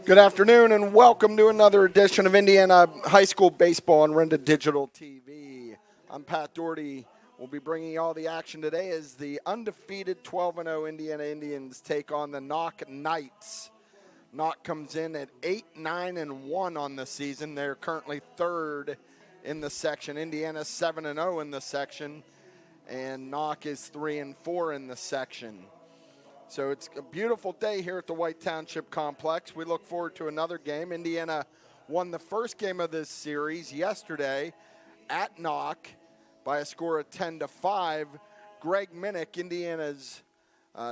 Good afternoon and welcome to another edition of Indiana High School Baseball on Renda Digital TV. I'm Pat Doherty. We'll be bringing you all the action today as the undefeated 12-0 Indiana Indians take on the Knoch Knights. Knoch comes in at 8-9-1 on the season. They're currently third in the section. Indiana's 7-0 in the section, and Knoch is 3-4 in the section. So it's a beautiful day here at the White Township Complex. We look forward to another game. Indiana won the first game of this series yesterday at Knoch by a score of 10-5. Greg Minnick, Indiana's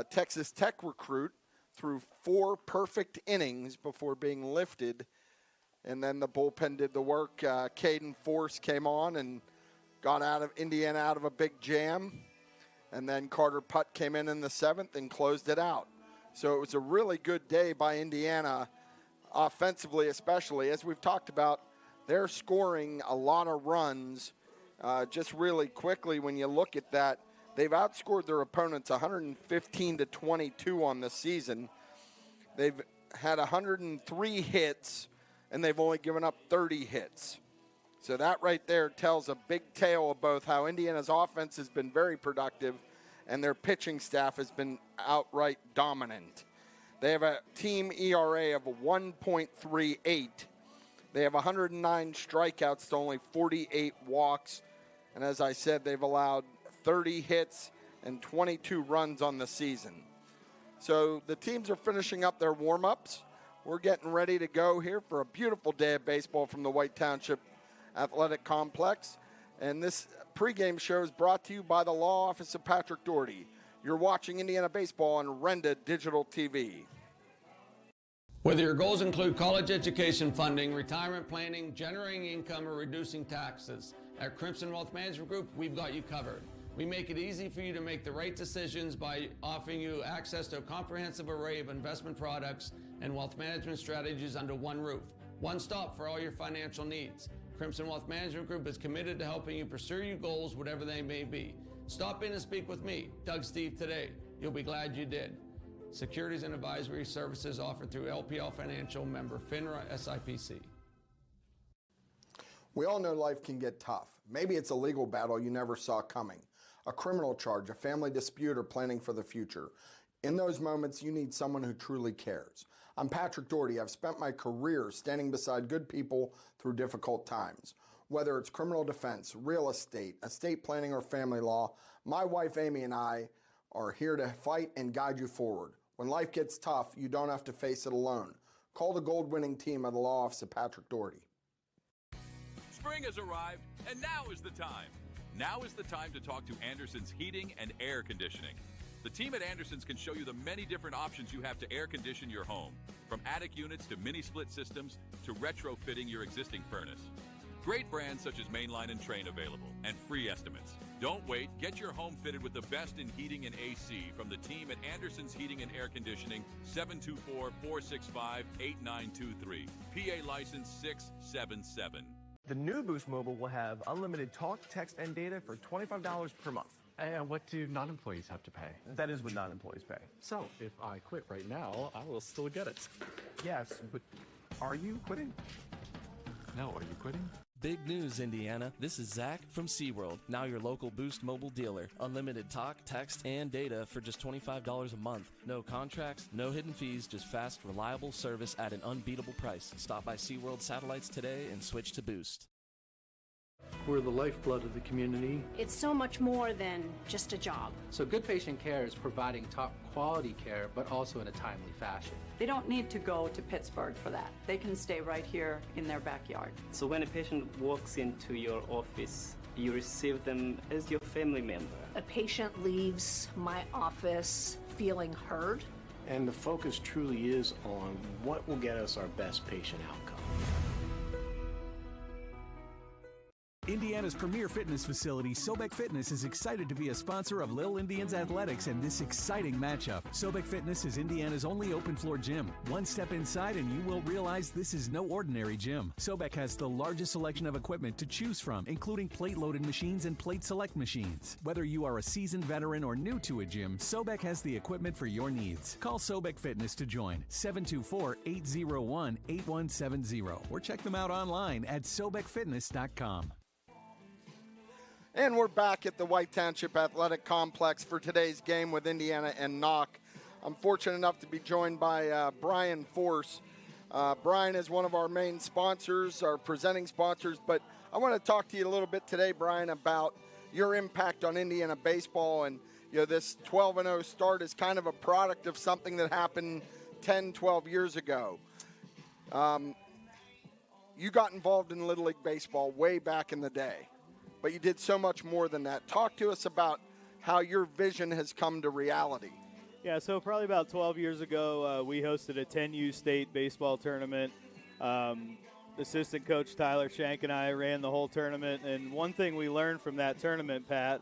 Texas Tech recruit, threw 4 perfect innings before being lifted, and then the bullpen did the work. Caden Force came on and got Indiana out of a big jam. And then Carter Putt came in the 7th and closed it out. So it was a really good day by Indiana, offensively especially. As we've talked about, they're scoring a lot of runs. Just really quickly, when you look at that, they've outscored their opponents 115-22 on the season. They've had 103 hits, and they've only given up 30 hits. So that right there tells a big tale of both how Indiana's offense has been very productive and their pitching staff has been outright dominant. They have a team ERA of 1.38. They have 109 strikeouts to only 48 walks. And as I said, they've allowed 30 hits and 22 runs on the season. So the teams are finishing up their warm-ups. We're getting ready to go here for a beautiful day of baseball from the White Township Athletic Complex, and this pregame show is brought to you by the Law Office of Patrick Doherty. You're watching Indiana Baseball on Renda Digital TV. Whether your goals include college education funding, retirement planning, generating income, or reducing taxes, at Crimson Wealth Management Group, we've got you covered. We make it easy for you to make the right decisions by offering you access to a comprehensive array of investment products and wealth management strategies under one roof. One stop for all your financial needs. Crimson Wealth Management Group is committed to helping you pursue your goals, whatever they may be. Stop in and speak with me, Doug Steve, today. You'll be glad you did. Securities and advisory services offered through LPL Financial, member FINRA SIPC. We all know life can get tough. Maybe it's a legal battle you never saw coming, a criminal charge, a family dispute, or planning for the future. In those moments, you need someone who truly cares. I'm Patrick Doherty. I've spent my career standing beside good people through difficult times. Whether it's criminal defense, real estate planning, or family law, my wife Amy and I are here to fight and guide you forward. When life gets tough, you don't have to face it alone. Call the gold-winning team of the Law Office of Patrick Doherty. Spring has arrived, and now is the time. Now is the time to talk to Anderson's Heating and Air Conditioning. The team at Anderson's can show you the many different options you have to air condition your home, from attic units to mini split systems to retrofitting your existing furnace. Great brands such as Mainline and Train available, and free estimates. Don't wait, get your home fitted with the best in heating and AC from the team at Anderson's Heating and Air Conditioning, 724-465-8923. PA license 677. The new Boost Mobile will have unlimited talk, text, and data for $25 per month. And what do non-employees have to pay? That is what non-employees pay. So, if I quit right now, I will still get it. Yes, but are you quitting? No, are you quitting? Big news, Indiana. This is Zach from SeaWorld, now your local Boost Mobile dealer. Unlimited talk, text, and data for just $25 a month. No contracts, no hidden fees, just fast, reliable service at an unbeatable price. Stop by SeaWorld Satellites today and switch to Boost. We're the lifeblood of the community. It's so much more than just a job. So Good Patient Care is providing top quality care, but also in a timely fashion. They don't need to go to Pittsburgh for that. They can stay right here in their backyard. So when a patient walks into your office, you receive them as your family member. A patient leaves my office feeling heard. And the focus truly is on what will get us our best patient outcome. Indiana's premier fitness facility, Sobek Fitness, is excited to be a sponsor of Little Indians Athletics and this exciting matchup. Sobek Fitness is Indiana's only open-floor gym. One step inside and you will realize this is no ordinary gym. Sobek has the largest selection of equipment to choose from, including plate-loaded machines and plate select machines. Whether you are a seasoned veteran or new to a gym, Sobek has the equipment for your needs. Call Sobek Fitness to join, 724-801-8170, or check them out online at sobekfitness.com. And we're back at the White Township Athletic Complex for today's game with Indiana and Knoch. I'm fortunate enough to be joined by Brian Force. Brian is one of our main sponsors, our presenting sponsors, but I want to talk to you a little bit today, Brian, about your impact on Indiana baseball. And this 12-0 start is kind of a product of something that happened 10, 12 years ago. You got involved in Little League Baseball way back in the day, but you did so much more than that. Talk to us about how your vision has come to reality. Yeah, so probably about 12 years ago, we hosted a 10U state baseball tournament. Assistant coach Tyler Shank and I ran the whole tournament, and one thing we learned from that tournament, Pat,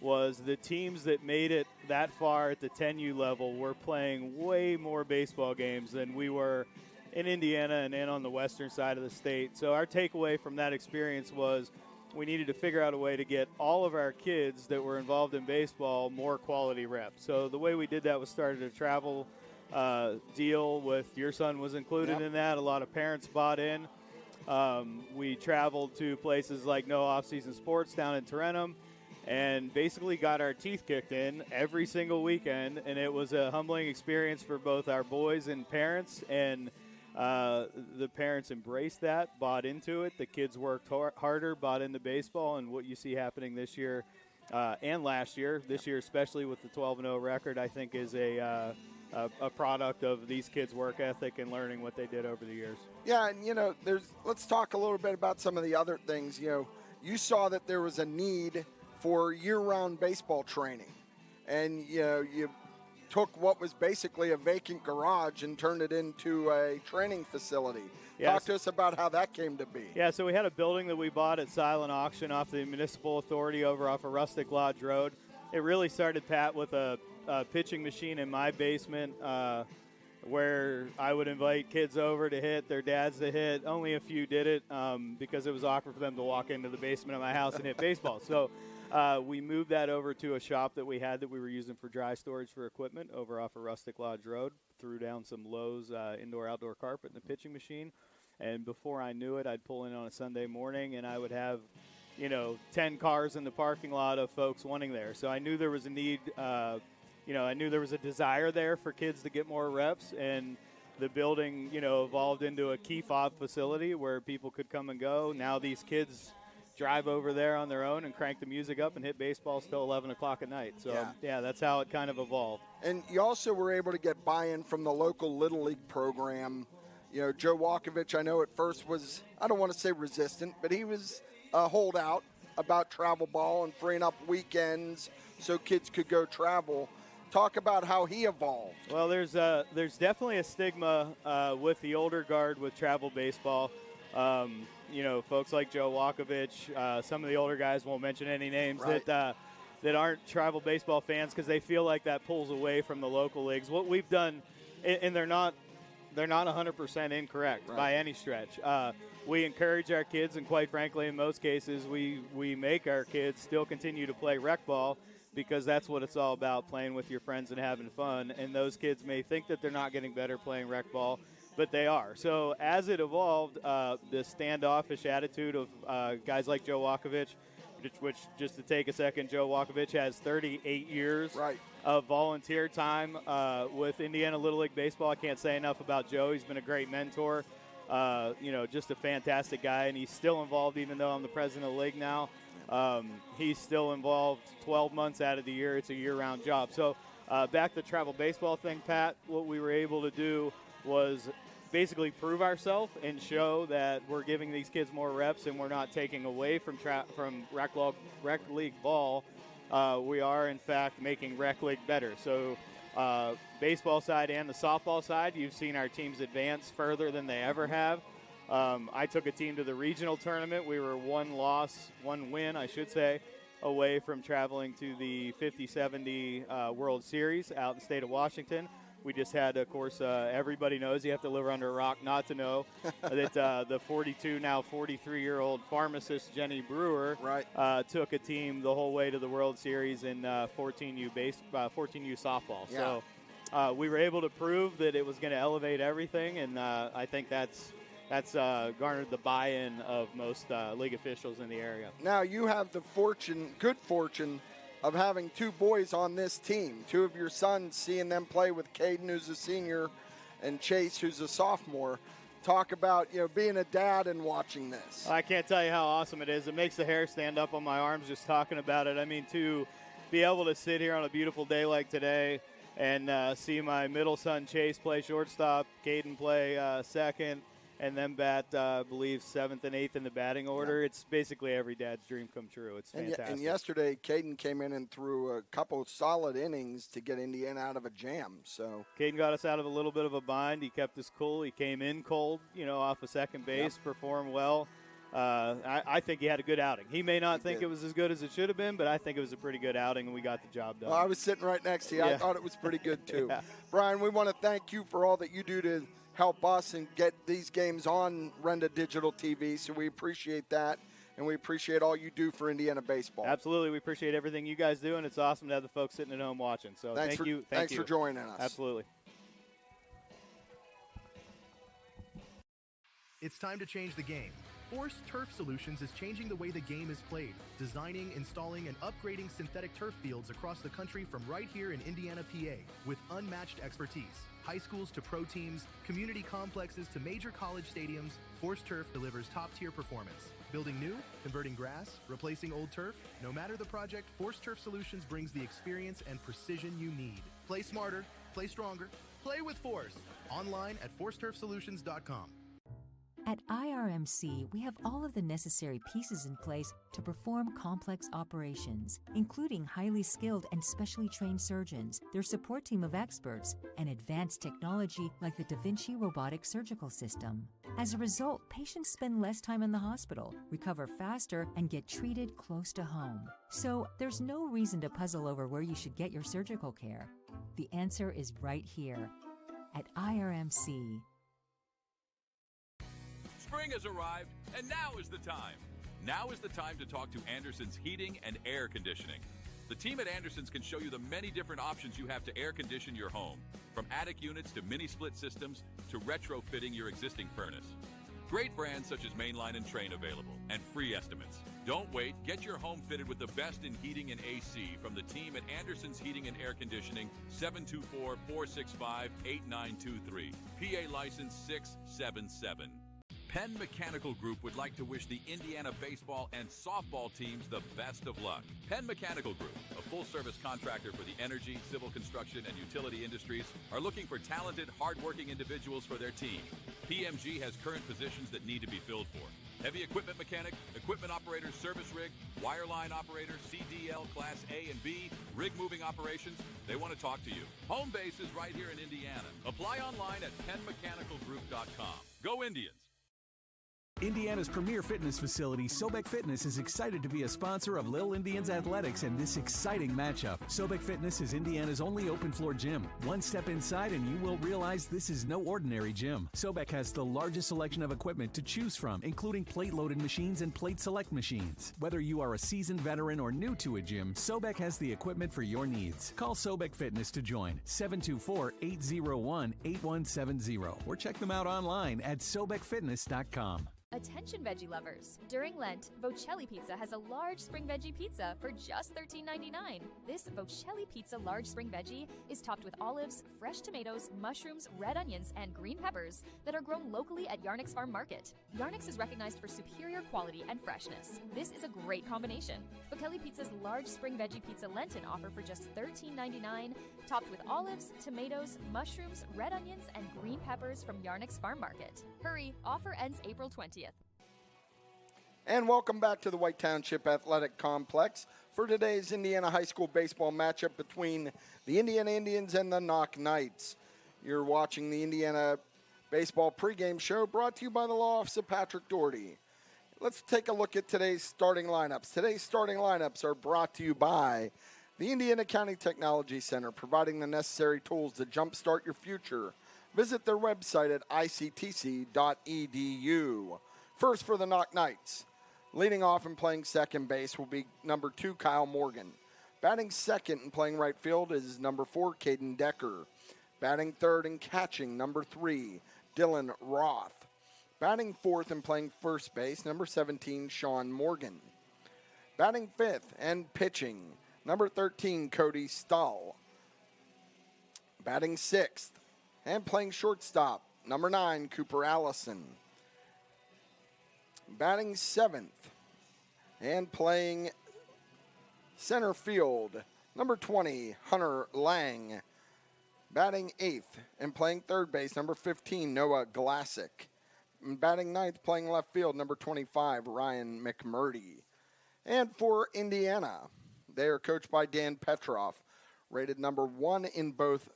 was the teams that made it that far at the 10U level were playing way more baseball games than we were in Indiana and on the western side of the state. So our takeaway from that experience was we needed to figure out a way to get all of our kids that were involved in baseball more quality reps. So the way we did that was started a travel deal with your son was included in that. A lot of parents bought in. We traveled to places like No Off-Season Sports down in Tarentum and basically got our teeth kicked in every single weekend. And it was a humbling experience for both our boys and parents. And the parents embraced that, bought into it. The kids worked harder, bought into baseball, and what you see happening this year and last year, this year especially with the 12-0 record, I think is a product of these kids' work ethic and learning what they did over the years. Yeah, and let's talk a little bit about some of the other things. You saw that there was a need for year-round baseball training, and you took what was basically a vacant garage and turned it into a training facility. Yes. Talk to us about how that came to be. Yeah, so we had a building that we bought at silent auction off the municipal authority over off of Rustic Lodge Road. It really started, Pat, with a pitching machine in my basement where I would invite kids over to hit, their dads to hit. Only a few did it because it was awkward for them to walk into the basement of my house and hit baseball. So we moved that over to a shop that we had that we were using for dry storage for equipment over off of Rustic Lodge Road. Threw down some Lowe's indoor-outdoor carpet in the pitching machine. And before I knew it, I'd pull in on a Sunday morning, and I would have, 10 cars in the parking lot of folks wanting there. So I knew there was a need, I knew there was a desire there for kids to get more reps. And the building, evolved into a key fob facility where people could come and go. Now these kids drive over there on their own and crank the music up and hit baseball till 11 o'clock at night. So, yeah, that's how it kind of evolved. And you also were able to get buy-in from the local Little League program. Joe Walkovich, I know at first was, I don't want to say resistant, but he was a holdout about travel ball and freeing up weekends so kids could go travel. Talk about how he evolved. Well, there's definitely a stigma with the older guard with travel baseball. Folks like Joe Walkovich, some of the older guys, won't mention any names, right, that aren't travel baseball fans because they feel like that pulls away from the local leagues. What we've done, and they're not 100% incorrect, right, by any stretch. We encourage our kids, and quite frankly, in most cases, we make our kids still continue to play rec ball because that's what it's all about, playing with your friends and having fun. And those kids may think that they're not getting better playing rec ball, but they are. So as it evolved, the standoffish attitude of guys like Joe Walkovich, which just to take a second, Joe Walkovich has 38 years of volunteer time with Indiana Little League Baseball. I can't say enough about Joe. He's been a great mentor, just a fantastic guy, and he's still involved even though I'm the president of the league now. He's still involved 12 months out of the year. It's a year-round job. So back to the travel baseball thing, Pat, what we were able to do was basically prove ourselves and show that we're giving these kids more reps and we're not taking away from rec league ball. We are, in fact, making rec league better. So baseball side and the softball side, you've seen our teams advance further than they ever have. I took a team to the regional tournament. We were one win, I should say, away from traveling to the 50-70 World Series out in the state of Washington. We just had, of course, everybody knows you have to live under a rock not to know that the 42, now 43-year-old pharmacist Jenny Brewer took a team the whole way to the World Series in 14U softball. Yeah. So we were able to prove that it was going to elevate everything, and I think that's garnered the buy-in of most league officials in the area. Now you have the good fortune of having two boys on this team, two of your sons, seeing them play with Caden, who's a senior, and Chase, who's a sophomore. Talk about, being a dad and watching this. I can't tell you how awesome it is. It makes the hair stand up on my arms just talking about it. I mean, to be able to sit here on a beautiful day like today and see my middle son Chase play shortstop, Caden play second, and then bat, I believe, 7th and 8th in the batting order. Yeah. It's basically every dad's dream come true. It's fantastic. And yesterday, Caden came in and threw a couple solid innings to get Indiana out of a jam. So Caden got us out of a little bit of a bind. He kept us cool. He came in cold, off of second base, performed well. I think he had a good outing. He may not think it was as good as it should have been, but I think it was a pretty good outing, and we got the job done. Well, I was sitting right next to you. Yeah. I thought it was pretty good, too. Yeah. Brian, we want to thank you for all that you do to help us and get these games on Renda Digital TV, so we appreciate that, and we appreciate all you do for Indiana baseball. Absolutely. We appreciate everything you guys do, and it's awesome to have the folks sitting at home watching. So thank you. Thanks for joining us. Absolutely. It's time to change the game. Force Turf Solutions is changing the way the game is played, designing, installing, and upgrading synthetic turf fields across the country from right here in Indiana, PA, with unmatched expertise. High schools to pro teams, community complexes to major college stadiums, Force Turf delivers top-tier performance. Building new, converting grass, replacing old turf, no matter the project, Force Turf Solutions brings the experience and precision you need. Play smarter, play stronger, play with Force. Online at forceturfsolutions.com. At IRMC, we have all of the necessary pieces in place to perform complex operations, including highly skilled and specially trained surgeons, their support team of experts, and advanced technology like the Da Vinci robotic surgical system. As a result, patients spend less time in the hospital, recover faster, and get treated close to home. So there's no reason to puzzle over where you should get your surgical care. The answer is right here at IRMC. Spring has arrived, and now is the time. Now is the time to talk to Anderson's Heating and Air Conditioning. The team at Anderson's can show you the many different options you have to air condition your home, from attic units to mini split systems to retrofitting your existing furnace. Great brands such as Mainline and Train available, and free estimates. Don't wait. Get your home fitted with the best in heating and AC from the team at Anderson's Heating and Air Conditioning, 724-465-8923. PA license 677. Penn Mechanical Group would like to wish the Indiana baseball and softball teams the best of luck. Penn Mechanical Group, a full-service contractor for the energy, civil construction, and utility industries, are looking for talented, hard-working individuals for their team. PMG has current positions that need to be filled for. Heavy equipment mechanic, equipment operator, service rig, wireline operator, CDL Class A and B, rig moving operations. They want to talk to you. Home base is right here in Indiana. Apply online at PennMechanicalGroup.com. Go Indians! Indiana's premier fitness facility, Sobek Fitness, is excited to be a sponsor of Lil Indians Athletics and this exciting matchup. Sobek Fitness is Indiana's only open-floor gym. One step inside and you will realize this is no ordinary gym. Sobek has the largest selection of equipment to choose from, including plate-loaded machines and plate select machines. Whether you are a seasoned veteran or new to a gym, Sobek has the equipment for your needs. Call Sobek Fitness to join, 724-801-8170, or check them out online at SobekFitness.com. Attention veggie lovers! During Lent, Vocelli Pizza has a large spring veggie pizza for just $13.99. This Vocelli Pizza large spring veggie is topped with olives, fresh tomatoes, mushrooms, red onions, and green peppers that are grown locally at Yarnick's Farm Market. Yarnick's is recognized for superior quality and freshness. This is a great combination. Vocelli Pizza's large spring veggie pizza Lenten offer for just $13.99, topped with olives, tomatoes, mushrooms, red onions, and green peppers from Yarnick's Farm Market. Hurry, offer ends April 20th. And welcome back to the White Township Athletic Complex for today's Indiana High School baseball matchup between the Indiana Indians and the Knoch Knights. You're watching the Indiana Baseball pregame show brought to you by the law office of Patrick Doherty. Let's take a look at today's starting lineups. Today's starting lineups are brought to you by the Indiana County Technology Center, providing the necessary tools to jumpstart your future. Visit their website at ictc.edu. First for the Knoch Knights. Leading off and playing second base will be number 2, Kyle Morgan. Batting second and playing right field is number 4, Caden Decker. Batting third and catching, number 3, Dylan Roth. Batting fourth and playing first base, number 17, Sean Morgan. Batting fifth and pitching, number 13, Cody Stahl. Batting sixth and playing shortstop, number 9, Cooper Allison. Batting seventh and playing center field, number 20, Hunter Lang. Batting eighth and playing third base, number 15, Noah Glassick. And batting ninth, playing left field, number 25, Ryan McMurdy. And for Indiana, they are coached by Dan Petroff, rated number 1 in both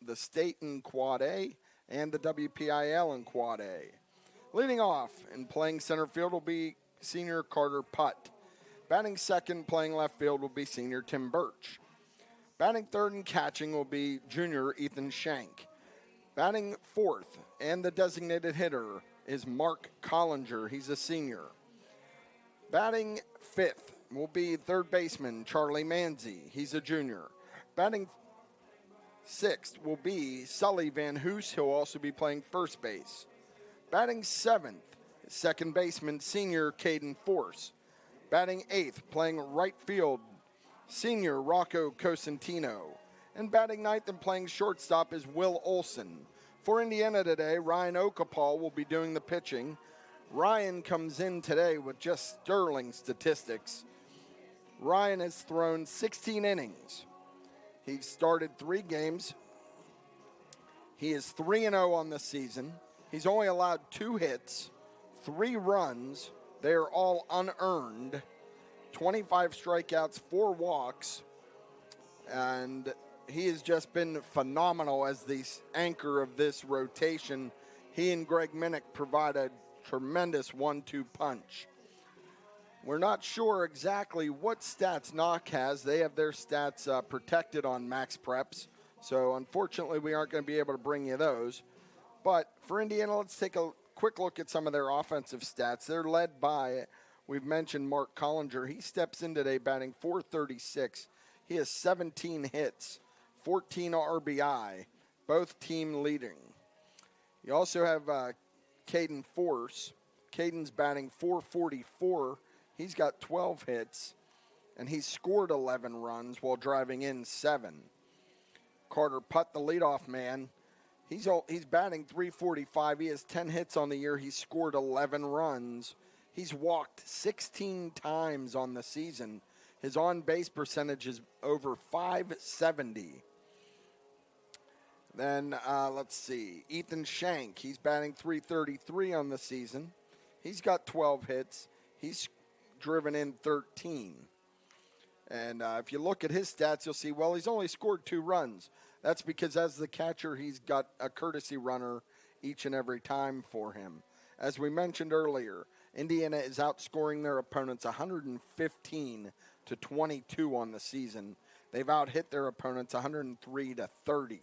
the state in Quad A and the WPIAL in Quad A. Leading off and playing center field will be senior Carter Putt. Batting second, playing left field will be senior Tim Birch. Batting third and catching will be junior Ethan Shank. Batting fourth and the designated hitter is Mark Collinger. He's a senior. Batting fifth will be third baseman Charlie Manzi. He's a junior. Batting sixth will be Sully Van Hoos. He'll also be playing first base. Batting seventh, second baseman senior Caden Force. Batting eighth, playing right field, senior Rocco Cosentino. And batting ninth and playing shortstop is Will Olson. For Indiana today, Ryan Okapal will be doing the pitching. Ryan comes in today with just sterling statistics. Ryan has thrown 16 innings. He's started 3 games. He is 3-0 on the season. He's only allowed 2 hits, 3 runs. They are all unearned. 25 strikeouts, 4 walks. And he has just been phenomenal as the anchor of this rotation. He and Greg Minnick provide a tremendous 1-2 punch. We're not sure exactly what stats Knoch has. They have their stats protected on Max Preps. So unfortunately, we aren't going to be able to bring you those. But for Indiana, let's take a quick look at some of their offensive stats. They're led by, we've mentioned Mark Collinger. He steps in today batting .436. He has 17 hits, 14 RBI, both team leading. You also have Caden Force. Caden's batting .444. He's got 12 hits, and he's scored 11 runs while driving in 7. Carter Putt, the leadoff man, he's batting .345. He has 10 hits on the year. He's scored 11 runs. He's walked 16 times on the season. His on-base percentage is over .570. Then, let's see, Ethan Shank. He's batting .333 on the season. He's got 12 hits. He's driven in 13. And if you look at his stats, you'll see, well, he's only scored 2 runs. That's because as the catcher, he's got a courtesy runner each and every time for him. As we mentioned earlier, Indiana is outscoring their opponents 115-22 on the season. They've out-hit their opponents 103-30.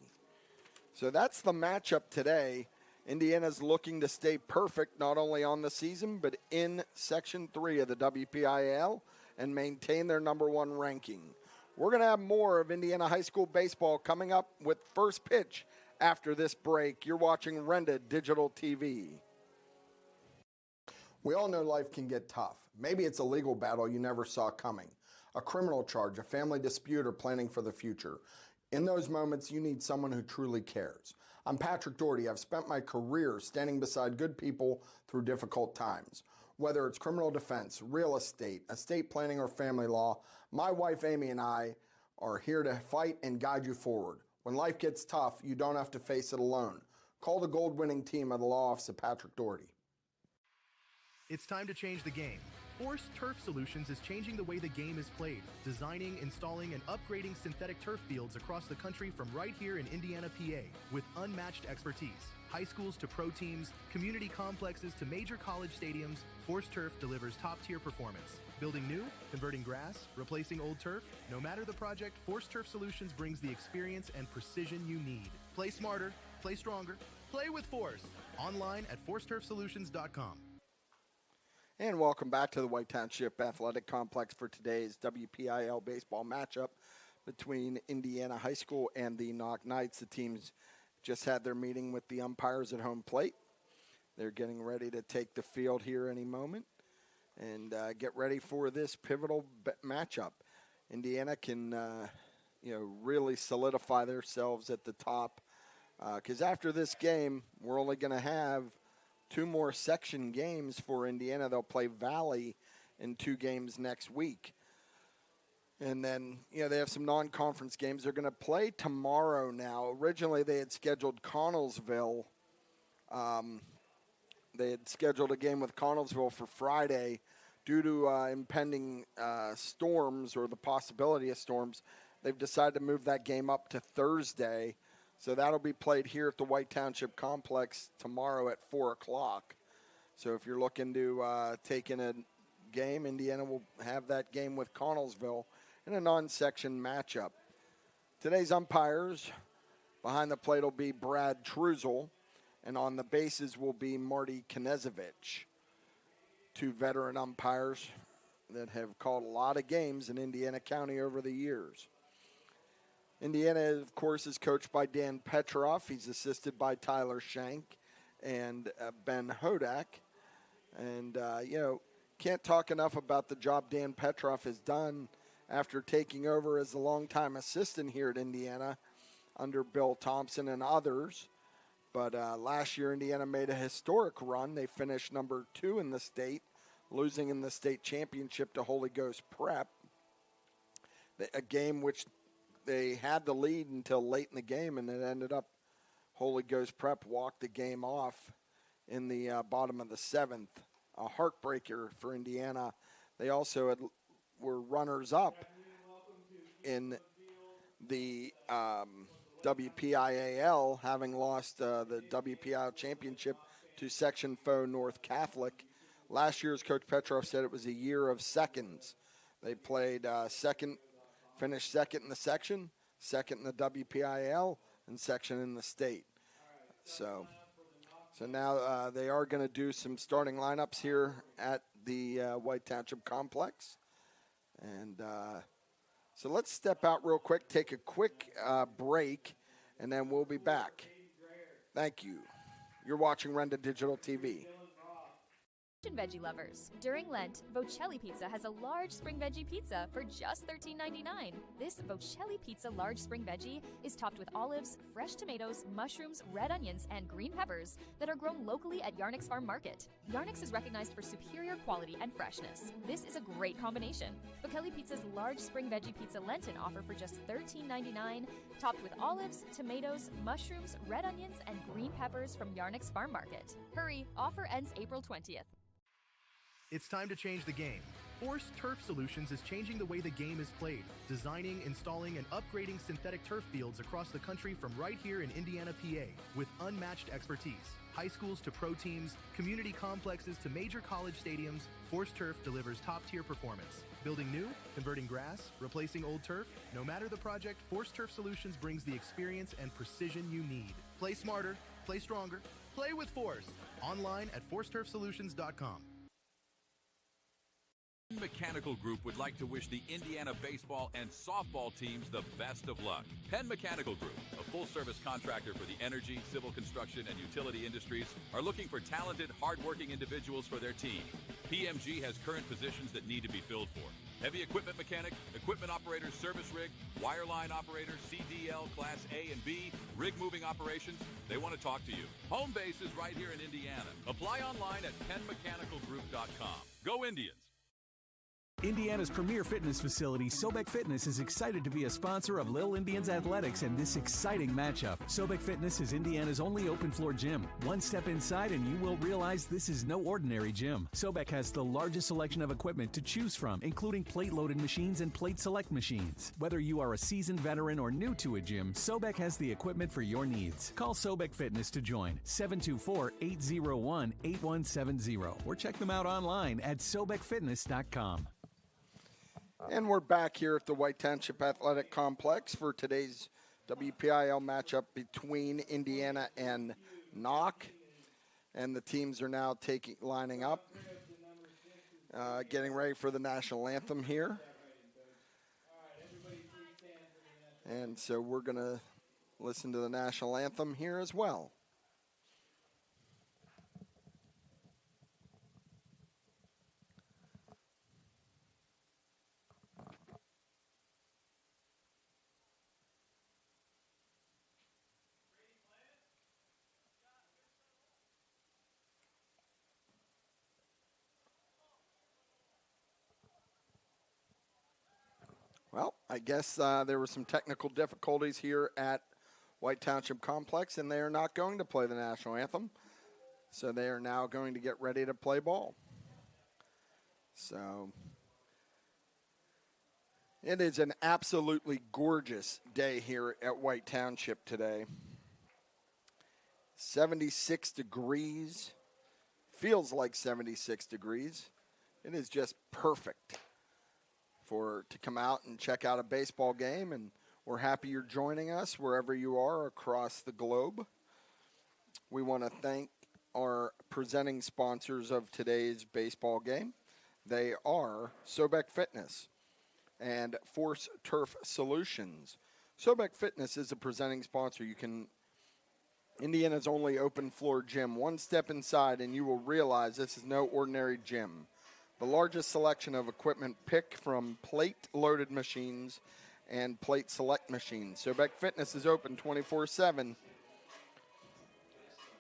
So that's the matchup today. Indiana's looking to stay perfect not only on the season, but in Section 3 of the WPIAL and maintain their number 1 ranking. We're going to have more of Indiana high school baseball coming up with first pitch after this break. You're watching Renda Digital TV. We all know life can get tough. Maybe it's a legal battle you never saw coming, a criminal charge, a family dispute, or planning for the future. In those moments, you need someone who truly cares. I'm Patrick Doherty. I've spent my career standing beside good people through difficult times. Whether it's criminal defense, real estate planning, or family law, my wife Amy and I are here to fight and guide you forward. When life gets tough, you don't have to face it alone. Call the gold-winning team of the law office of Patrick Doherty. It's time to change the game. Force Turf Solutions is changing the way the game is played, designing, installing, and upgrading synthetic turf fields across the country from right here in Indiana, PA, with unmatched expertise. High schools to pro teams, community complexes to major college stadiums, Force Turf delivers top-tier performance. Building new, converting grass, replacing old turf, no matter the project, Force Turf Solutions brings the experience and precision you need. Play smarter, play stronger, play with Force. Online at forceturfsolutions.com. And welcome back to the White Township Athletic Complex for today's WPIAL baseball matchup between Indiana High School and the Knoch Knights. The teams just had their meeting with the umpires at home plate. They're getting ready to take the field here any moment and get ready for this pivotal matchup. Indiana can, really solidify themselves at the top because after this game, we're only going to have 2 more section games for Indiana. They'll play Valley in 2 games next week. And then, they have some non-conference games. They're going to play tomorrow now. Originally, they had scheduled Connellsville. They had scheduled a game with Connellsville for Friday. Due to impending storms or the possibility of storms, they've decided to move that game up to Thursday. So that'll be played here at the White Township Complex tomorrow at 4 o'clock. So if you're looking to take in a game, Indiana will have that game with Connellsville in a non-section matchup. Today's umpires, behind the plate will be Brad Truzel, and on the bases will be Marty Knezevich. 2 veteran umpires that have called a lot of games in Indiana County over the years. Indiana, of course, is coached by Dan Petroff. He's assisted by Tyler Shank and Ben Hodak. And, can't talk enough about the job Dan Petroff has done after taking over as the longtime assistant here at Indiana under Bill Thompson and others. But last year, Indiana made a historic run. They finished number 2 in the state, losing in the state championship to Holy Ghost Prep, a game which they had the lead until late in the game, and it ended up Holy Ghost Prep walked the game off in the bottom of the 7th. A heartbreaker for Indiana. They also were runners-up in the WPIAL, having lost the WPIAL championship to section foe North Catholic. Last year, as Coach Petroff said, it was a year of seconds. They played finished second in the section, second in the WPIAL, and section in the state. So now they are going to do some starting lineups here at the White Township Complex. And so let's step out real quick, take a quick break, and then we'll be back. Thank you. You're watching Renda Digital TV. Veggie lovers. During Lent, Vocelli Pizza has a large spring veggie pizza for just $13.99. This Vocelli Pizza large spring veggie is topped with olives, fresh tomatoes, mushrooms, red onions, and green peppers that are grown locally at Yarnick's Farm Market. Yarnick's is recognized for superior quality and freshness. This is a great combination. Vocelli Pizza's large spring veggie pizza Lenten offer for just $13.99, topped with olives, tomatoes, mushrooms, red onions, and green peppers from Yarnick's Farm Market. Hurry, offer ends April 20th. It's time to change the game. Force Turf Solutions is changing the way the game is played, designing, installing, and upgrading synthetic turf fields across the country from right here in Indiana, PA, with unmatched expertise. High schools to pro teams, community complexes to major college stadiums, Force Turf delivers top-tier performance. Building new, converting grass, replacing old turf, no matter the project, Force Turf Solutions brings the experience and precision you need. Play smarter, play stronger, play with Force. Online at forceturfsolutions.com. Mechanical Group would like to wish the Indiana baseball and softball teams the best of luck. Penn Mechanical Group, a full-service contractor for the energy, civil construction, and utility industries, are looking for talented, hard-working individuals for their team. PMG has current positions that need to be filled for. Heavy equipment mechanic, equipment operator, service rig, wireline operator, CDL, Class A and B, rig moving operations. They want to talk to you. Home base is right here in Indiana. Apply online at PennMechanicalGroup.com. Go Indians! Indiana's premier fitness facility, Sobek Fitness, is excited to be a sponsor of Lil Indians Athletics and this exciting matchup. Sobek Fitness is Indiana's only open-floor gym. One step inside and you will realize this is no ordinary gym. Sobek has the largest selection of equipment to choose from, including plate-loaded machines and plate select machines. Whether you are a seasoned veteran or new to a gym, Sobek has the equipment for your needs. Call Sobek Fitness to join, 724-801-8170, or check them out online at sobekfitness.com. And we're back here at the White Township Athletic Complex for today's WPIAL matchup between Indiana and Knoch. And the teams are now lining up, getting ready for the national anthem here. And so we're going to listen to the national anthem here as well. Well, I guess there were some technical difficulties here at White Township Complex, and they are not going to play the national anthem. So they are now going to get ready to play ball. So it is an absolutely gorgeous day here at White Township today. 76 degrees. Feels like 76 degrees. It is just perfect to come out and check out a baseball game, and we're happy you're joining us wherever you are across the globe. We want to thank our presenting sponsors of today's baseball game. They are Sobek Fitness and Force Turf Solutions. Sobek Fitness is a presenting sponsor. Indiana's only open floor gym. One step inside and you will realize this is no ordinary gym. The largest selection of equipment picked from plate-loaded machines and plate select machines. Sobek Fitness is open 24/7.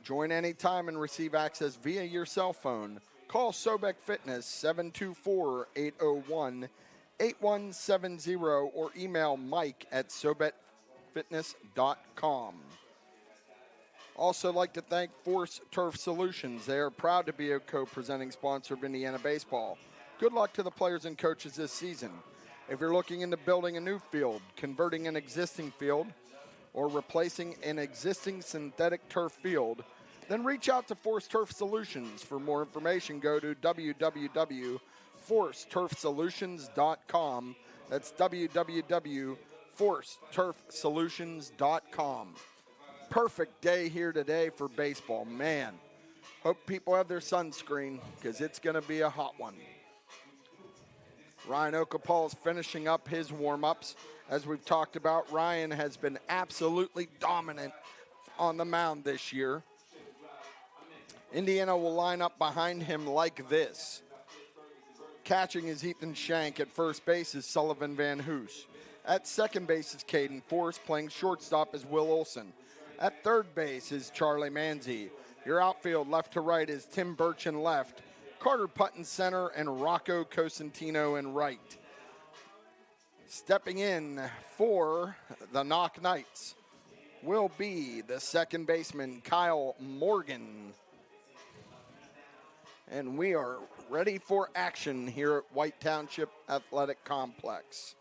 Join anytime and receive access via your cell phone. Call Sobek Fitness 724-801-8170 or email Mike at sobekfitness.com. Also like to thank Force Turf Solutions. They are proud to be a co-presenting sponsor of Indiana baseball. Good luck to the players and coaches this season. If you're looking into building a new field, converting an existing field, or replacing an existing synthetic turf field, then reach out to Force Turf Solutions. For more information, go to www.forceturfsolutions.com. That's www.forceturfsolutions.com. Perfect day here today for baseball. Man, hope people have their sunscreen because it's going to be a hot one. Ryan Okapal is finishing up his warm-ups. As we've talked about, Ryan has been absolutely dominant on the mound this year. Indiana will line up behind him like this. Catching is Ethan Shank. At first base is Sullivan Van Hoos. At second base is Caden Force. Playing shortstop is Will Olson. At third base is Charlie Manzi. Your outfield left to right is Tim Birch in left, Carter Putton center, and Rocco Cosentino in right. Stepping in for the Knoch Knights will be the second baseman, Kyle Morgan. And we are ready for action here at White Township Athletic Complex.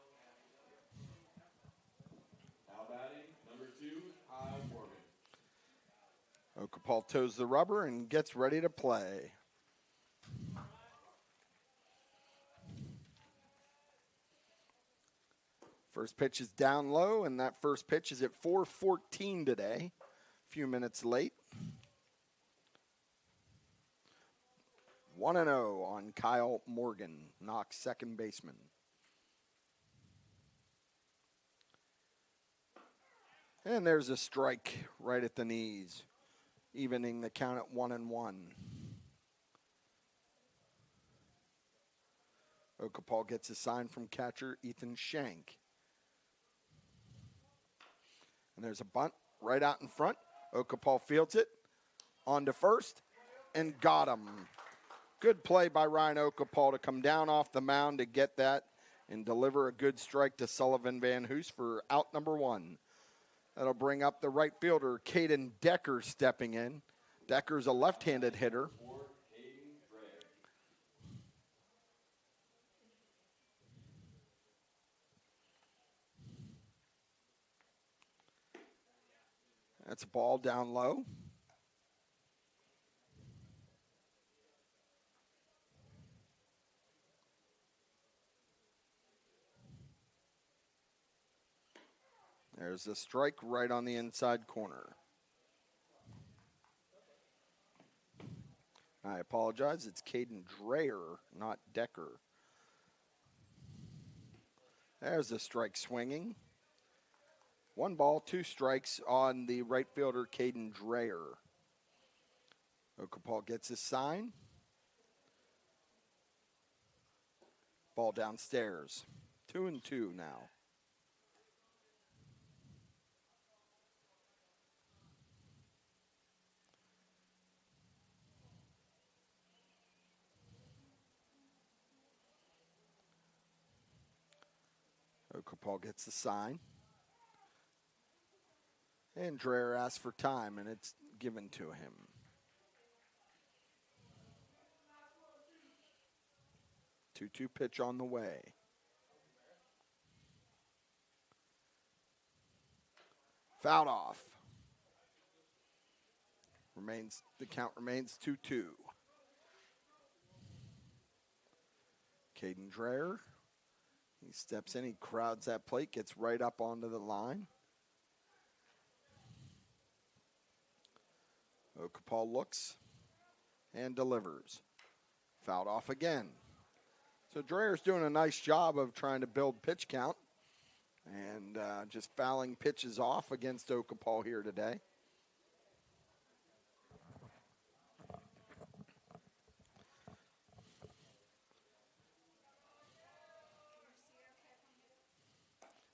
Okapal toes the rubber and gets ready to play. First pitch is down low, and that first pitch is at 4:14 today. A few minutes late. 1-0 on Kyle Morgan, Knox second baseman. And there's a strike right at the knees, evening the count at 1-1. Okapal gets a sign from catcher Ethan Shank. And there's a bunt right out in front. Okapal fields it on to first and got him. Good play by Ryan Okapal to come down off the mound to get that and deliver a good strike to Sullivan Van Hoos for out number 1. That'll bring up the right fielder, Caden Decker, stepping in. Decker's a left-handed hitter. That's a ball down low. There's a strike right on the inside corner. I apologize. It's Caden Dreyer, not Decker. There's a strike swinging. 1 ball, 2 strikes on the right fielder, Caden Dreyer. Okapal gets his sign. Ball downstairs. 2-2 now. Okapal gets the sign. And Dreyer asks for time, and it's given to him. Two-two pitch on the way. Fouled off. The count remains 2-2. Caden Dreyer. He steps in, he crowds that plate, gets right up onto the line. Okapal looks and delivers. Fouled off again. So Dreyer's doing a nice job of trying to build pitch count and just fouling pitches off against Okapal here today.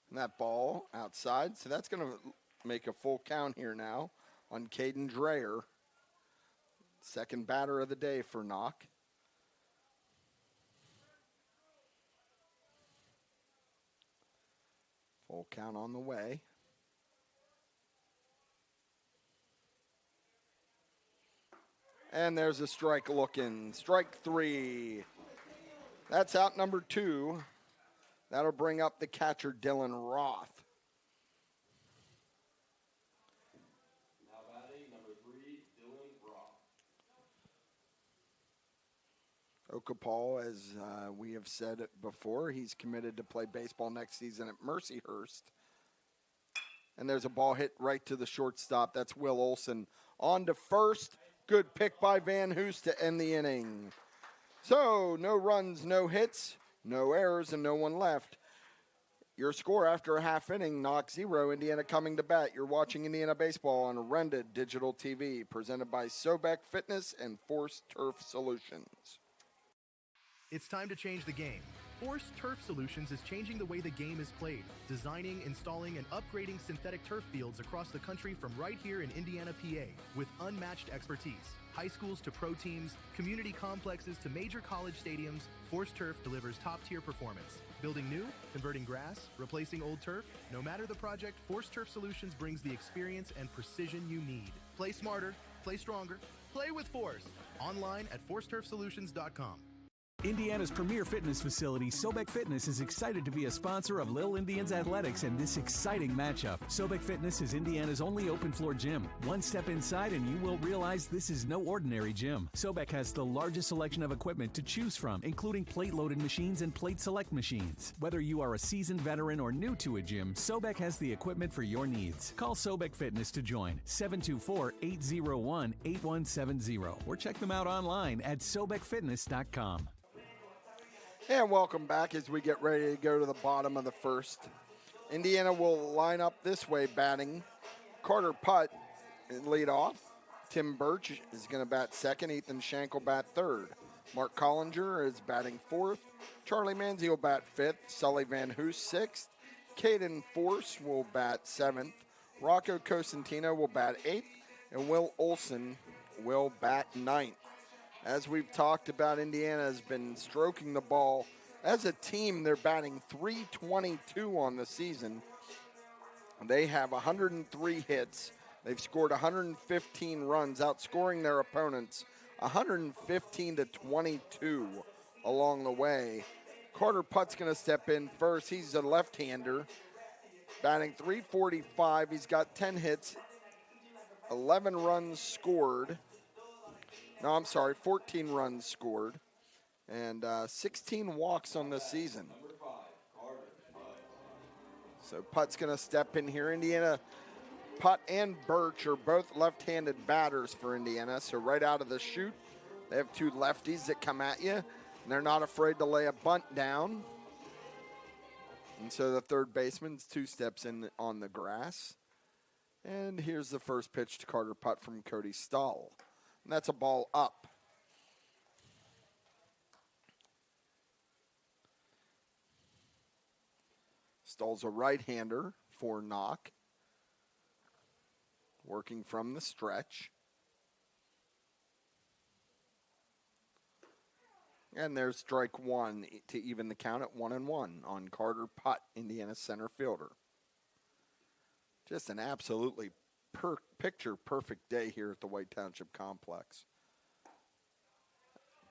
And that ball outside, so that's going to make a full count here now on Caden Dreyer. Second batter of the day for Knoch. Full count on the way. And there's a strike looking. Strike 3. That's out number 2. That'll bring up the catcher, Dylan Roth. Now batting number 3, Dylan Roth. Okapal, as we have said it before, he's committed to play baseball next season at Mercyhurst. And there's a ball hit right to the shortstop. That's Will Olson. On to first. Good pick by Van Hoos to end the inning. So, no runs, no hits, no errors, and no one left. Your score after a half inning, Knoch 0, Indiana coming to bat. You're watching Indiana Baseball on Renda Digital TV, presented by Sobek Fitness and Force Turf Solutions. It's time to change the game. Force Turf Solutions is changing the way the game is played, designing, installing, and upgrading synthetic turf fields across the country from right here in Indiana, PA, with unmatched expertise. High schools to pro teams, community complexes to major college stadiums, Force Turf delivers top-tier performance. Building new, converting grass, replacing old turf, no matter the project, Force Turf Solutions brings the experience and precision you need. Play smarter, play stronger, play with Force. Online at forceturfsolutions.com. Indiana's premier fitness facility, Sobek Fitness, is excited to be a sponsor of Lil Indians Athletics and this exciting matchup. Sobek Fitness is Indiana's only open-floor gym. One step inside and you will realize this is no ordinary gym. Sobek has the largest selection of equipment to choose from, including plate-loaded machines and plate select machines. Whether you are a seasoned veteran or new to a gym, Sobek has the equipment for your needs. Call Sobek Fitness to join, 724-801-8170, or check them out online at sobekfitness.com. And welcome back as we get ready to go to the bottom of the first. Indiana will line up this way batting. Carter Putt in lead off. Tim Birch is going to bat second. Ethan Shank will bat third. Mark Collinger is batting fourth. Charlie Manzi will bat fifth. Sully Van Hoos sixth. Caden Force will bat seventh. Rocco Cosentino will bat eighth. And Will Olson will bat ninth. As we've talked about, Indiana has been stroking the ball. As a team, they're batting .322 on the season. They have 103 hits. They've scored 115 runs, outscoring their opponents 115 to 22 along the way. Carter Putt's going to step in first. He's a left-hander, batting .345. He's got 10 hits, 11 runs scored. No, I'm sorry, 14 runs scored, and 16 walks on the season. So Putt's going to step in here. Indiana, Putt and Birch are both left-handed batters for Indiana. So right out of the chute, they have two lefties that come at you, and they're not afraid to lay a bunt down. And so the third baseman's 2 steps in on the grass. And here's the first pitch to Carter Putt from Cody Stahl. And that's a ball up. Stahl's a right-hander for Knoch, working from the stretch. And there's strike one to even the count at 1-1 on Carter Putt, Indiana center fielder. Just an absolutely picture-perfect day here at the White Township Complex.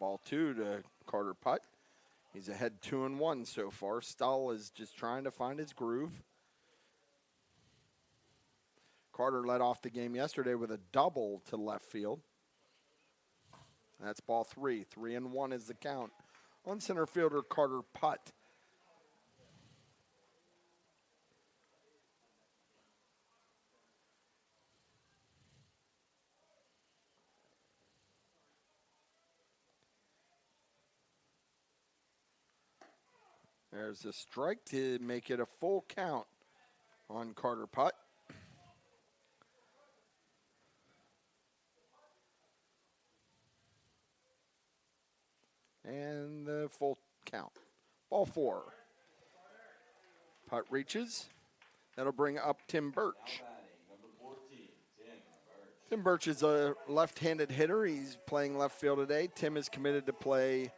Ball 2 to Carter Putt. He's ahead 2-1 so far. Stahl is just trying to find his groove. Carter led off the game yesterday with a double to left field. That's ball 3. 3-1 is the count on center fielder Carter Putt. There's a strike to make it a full count on Carter Putt. And the full count. Ball 4. Putt reaches. That'll bring up Tim Birch. Tim Birch is a left-handed hitter. He's playing left field today. Tim is committed to play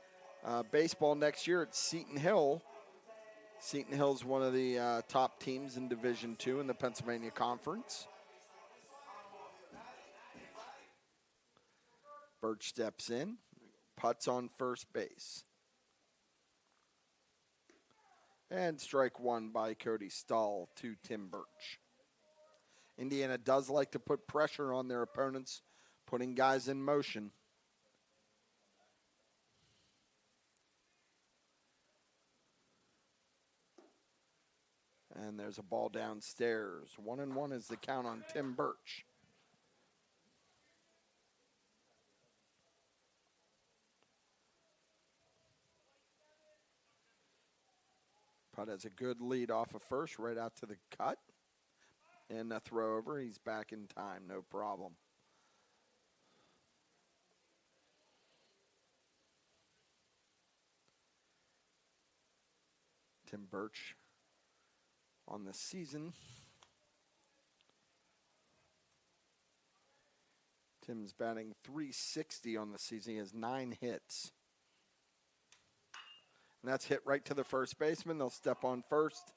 baseball next year at Seton Hill. Seton Hill is one of the top teams in Division II in the Pennsylvania Conference. Birch steps in. Putt's on first base. And strike one by Cody Stahl to Tim Birch. Indiana does like to put pressure on their opponents, putting guys in motion. And there's a ball downstairs. 1-1 is the count on Tim Birch. Putt has a good lead off of first, right out to the cut. And a throw over. He's back in time, no problem. Tim Birch on the season. Tim's batting .360 on the season. He has 9 hits. And that's hit right to the first baseman. They'll step on first.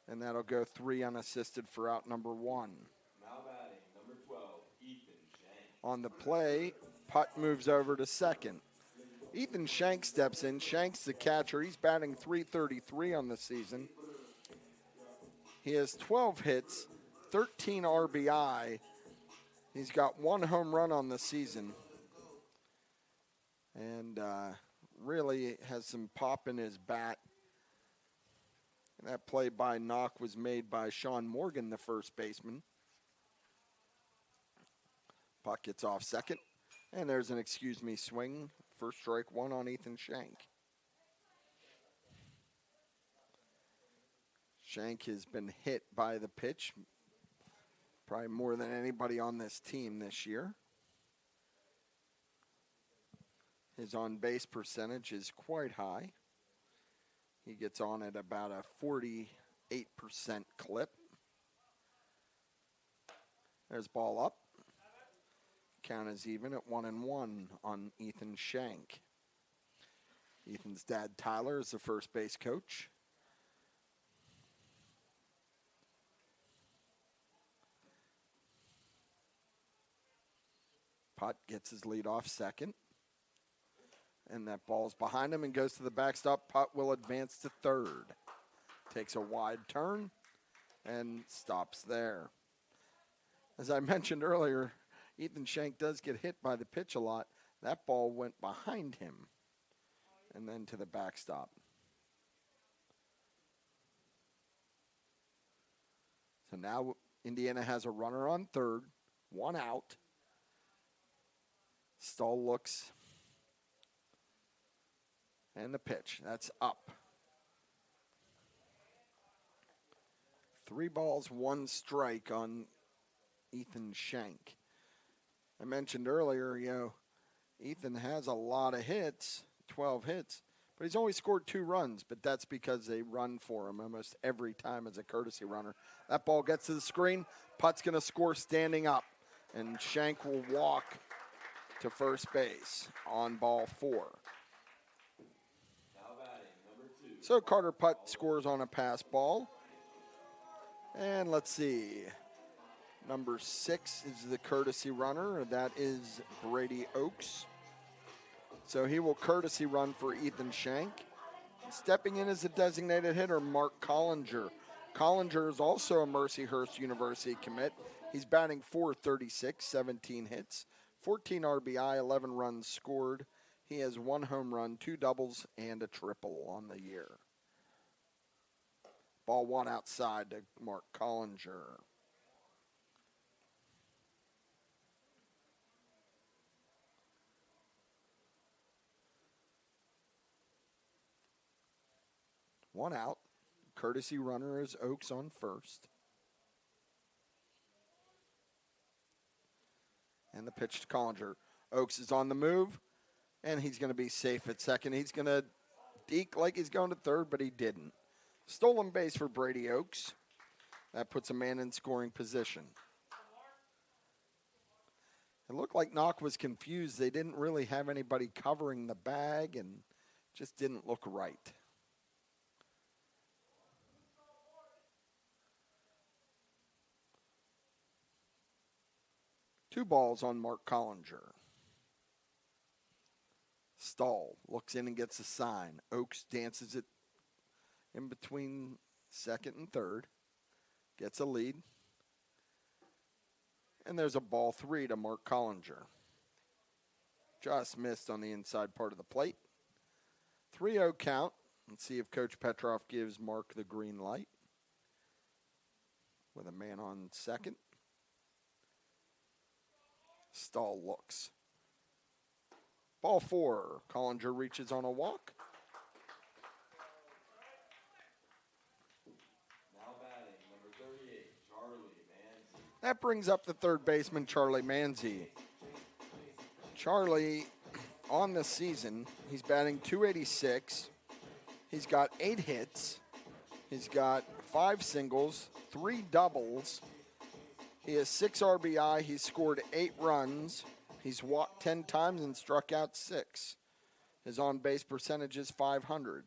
And that'll go 3 unassisted for out number 1. Now batting, number 12, Ethan Shank. On the play, Putt moves over to second. Ethan Shank steps in. Shank's the catcher. He's batting .333 on the season. He has 12 hits, 13 RBI. He's got 1 home run on the season. And really has some pop in his bat. And that play by Knoch was made by Sean Morgan, the first baseman. Puck gets off second. And there's an excuse me swing. First strike one on Ethan Shank. Shank has been hit by the pitch probably more than anybody on this team this year. His on-base percentage is quite high. He gets on at about a 48% clip. There's ball up. Count is even at 1-1 on Ethan Shank. Ethan's dad, Tyler, is the first base coach. Putt gets his lead off second. And that ball's behind him and goes to the backstop. Putt will advance to third. Takes a wide turn and stops there. As I mentioned earlier, Ethan Shank does get hit by the pitch a lot. That ball went behind him and then to the backstop. So now Indiana has a runner on third, one out. Stahl looks, and the pitch, that's up. 3 balls, 1 strike on Ethan Shank. I mentioned earlier, Ethan has a lot of hits, 12 hits, but he's only scored 2 runs, but that's because they run for him almost every time as a courtesy runner. That ball gets to the screen. Putt's going to score standing up, and Shank will walk to first base on ball 4. Now batting, number 2. So Carter Putt scores on a pass ball. And let's see. Number 6 is the courtesy runner. That is Brady Oakes. So he will courtesy run for Ethan Shank. Stepping in as a designated hitter, Mark Collinger. Collinger is also a Mercyhurst University commit. He's batting .436, 17 hits, 14 RBI, 11 runs scored. He has 1 home run, 2 doubles, and a triple on the year. Ball 1 outside to Mark Collinger. One out. Courtesy runner is Oakes on first. And the pitch to Collinger. Oakes is on the move, and he's going to be safe at second. He's going to deke like he's going to third, but he didn't. Stolen base for Brady Oakes. That puts a man in scoring position. It looked like Knoch was confused. They didn't really have anybody covering the bag, and just didn't look right. Two balls on Mark Collinger. Stahl looks in and gets a sign. Oakes dances it in between second and third. Gets a lead. And there's a ball 3 to Mark Collinger. Just missed on the inside part of the plate. 3-0 count. Let's see if Coach Petroff gives Mark the green light. With a man on second. Stahl looks. Ball 4. Collinger reaches on a walk. Now batting, number 38, Charlie Manzi. That brings up the third baseman, Charlie Manzi. Charlie, on the season, he's batting .286. He's got 8 hits. He's got 5 singles, 3 doubles. He has 6 RBI. He's scored 8 runs. He's walked 10 times and struck out 6. His on-base percentage is .500.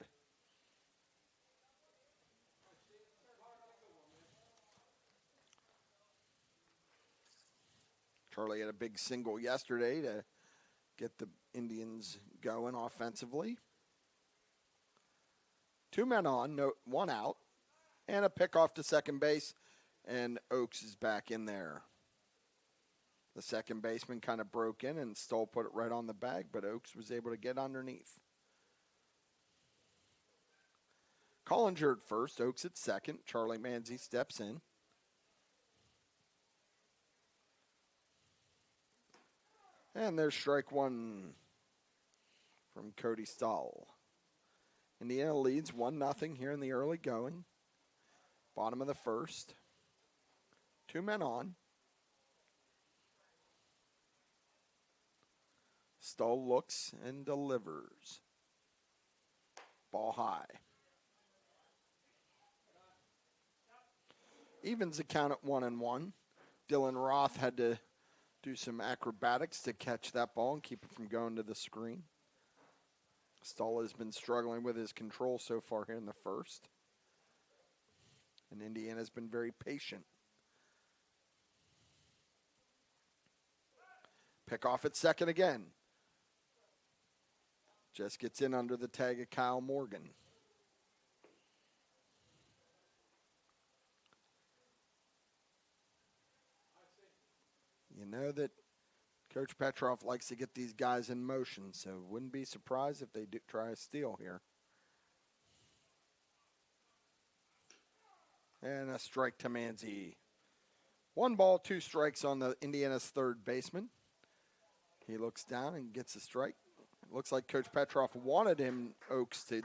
Charlie had a big single yesterday to get the Indians going offensively. 2 men on, 1 out, and a pickoff to second base. And Oakes is back in there. The second baseman kind of broke in and Stoll put it right on the bag, but Oakes was able to get underneath. Collinger at first, Oakes at second. Charlie Manzi steps in. And there's strike 1 from Cody Stahl. Indiana leads 1-0 here in the early going. Bottom of the first. 2 men on. Stoll looks and delivers. Ball high. Evens the count at 1-1. Dylan Roth had to do some acrobatics to catch that ball and keep it from going to the screen. Stoll has been struggling with his control so far here in the first. And Indiana's been very patient. Pick off at second again. Just gets in under the tag of Kyle Morgan. You know that Coach Petrov likes to get these guys in motion, so wouldn't be surprised if they do try a steal here. And a strike to Manzi. 1 ball, 2 strikes on the Indiana's third baseman. He looks down and gets a strike. Looks like Coach Petrov wanted Oaks to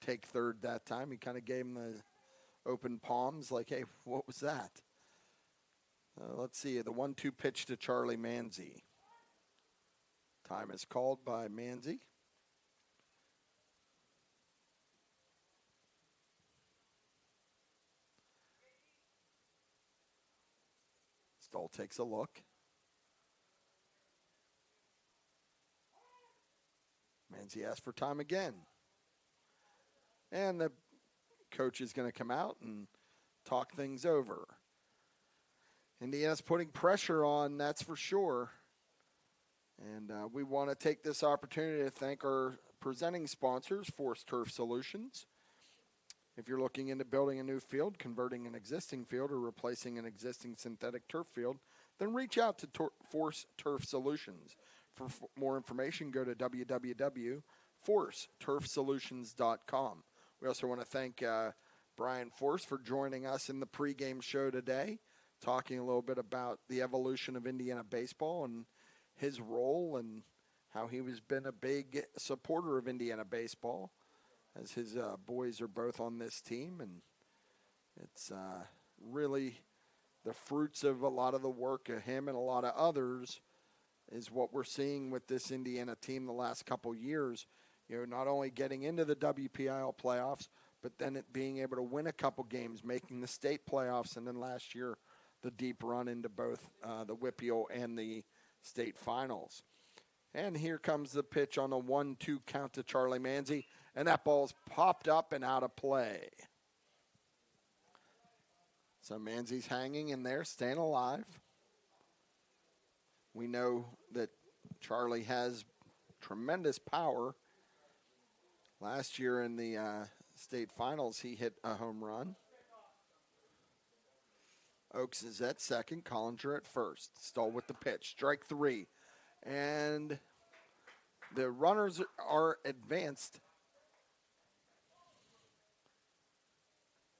take third that time. He kind of gave him the open palms like, hey, what was that? Let's see, the 1-2 pitch to Charlie Manzi. Time is called by Manzi. Stoll takes a look. Manzi asks for time again. And the coach is going to come out and talk things over. Indiana's putting pressure on, that's for sure. And we want to take this opportunity to thank our presenting sponsors, Force Turf Solutions. If you're looking into building a new field, converting an existing field, or replacing an existing synthetic turf field, then reach out to Force Turf Solutions. For more information, go to www.forceturfsolutions.com. We also want to thank Brian Force for joining us in the pregame show today, talking a little bit about the evolution of Indiana baseball and his role and how he has been a big supporter of Indiana baseball, as his boys are both on this team. And it's really the fruits of a lot of the work of him and a lot of others is what we're seeing with this Indiana team the last couple years. You know, not only getting into the WPIAL playoffs, but then it being able to win a couple games, making the state playoffs, and then last year the deep run into both the WPIAL and the state finals. And here comes the pitch on a 1-2 count to Charlie Manzi, and that ball's popped up and out of play. So Manzi's hanging in there, staying alive. We know that Charlie has tremendous power. Last year in the state finals, he hit a home run. Oaks is at second, Collinger at first. Stoll with the pitch, strike 3. And the runners are advanced.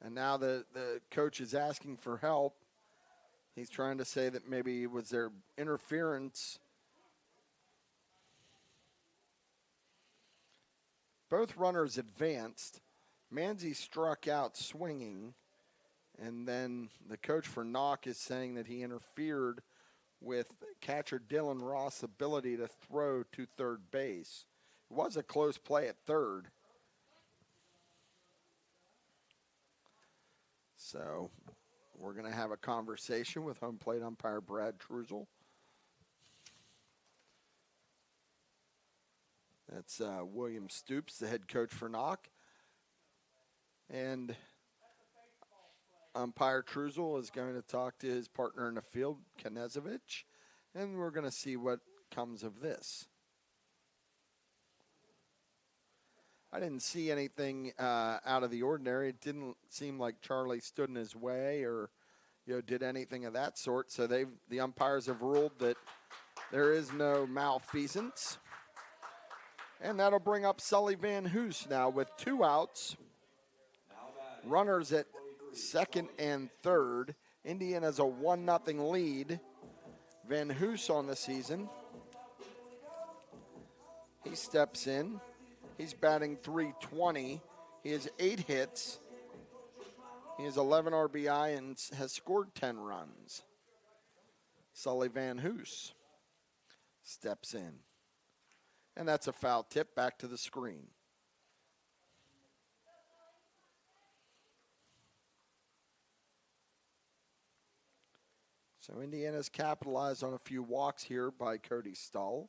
And now the coach is asking for help. He's trying to say that maybe it was their interference. Both runners advanced. Manzi struck out swinging. And then the coach for Knoch is saying that he interfered with catcher Dylan Ross' ability to throw to third base. It was a close play at third. So we're going to have a conversation with home plate umpire Brad Truzel. That's William Stoops, the head coach for Knoch. And umpire Truzel is going to talk to his partner in the field, Knezevich, and we're going to see what comes of this. I didn't see anything out of the ordinary. It didn't seem like Charlie stood in his way or, did anything of that sort. So the umpires have ruled that there is no malfeasance. And that'll bring up Sully Van Hoos now with 2 outs. Runners at second and third. Indiana's a 1-0 lead. Van Hoos on the season. He steps in. He's batting .320. He has 8 hits. He has 11 RBI and has scored 10 runs. Sully Van Hoos steps in. And that's a foul tip back to the screen. So Indiana's capitalized on a few walks here by Cody Stahl.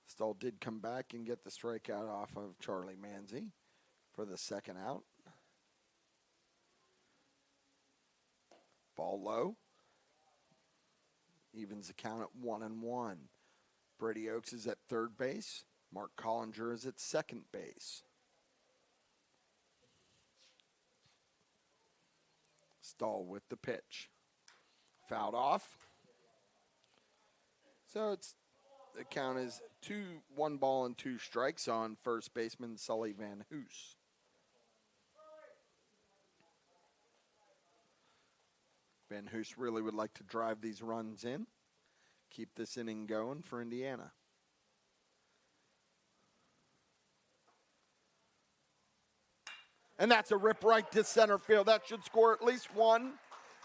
Stahl did come back and get the strikeout off of Charlie Manzi for the second out. Ball low. Evens the count at 1-1. Brady Oakes is at third base. Mark Collinger is at second base. Stahl with the pitch. Fouled off. So the count is 1 ball and 2 strikes on first baseman Sully Van Hoos. Van Hoos really would like to drive these runs in, keep this inning going for Indiana. And that's a rip right to center field. That should score at least 1,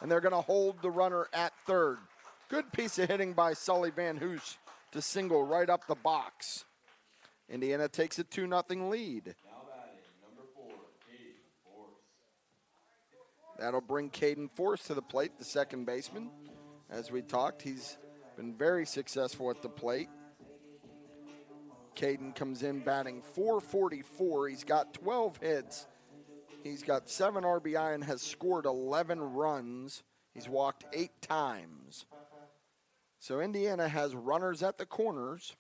and they're going to hold the runner at third. Good piece of hitting by Sully Van Hoos to single right up the box. Indiana takes a 2-0 lead. Now batting, number 4, Caden Force. That'll bring Caden Force to the plate, the second baseman. As we talked, he's been very successful at the plate. Caden comes in batting .444. He's got 12 hits. He's got 7 RBI and has scored 11 runs. He's walked 8 times. So Indiana has runners at the corners.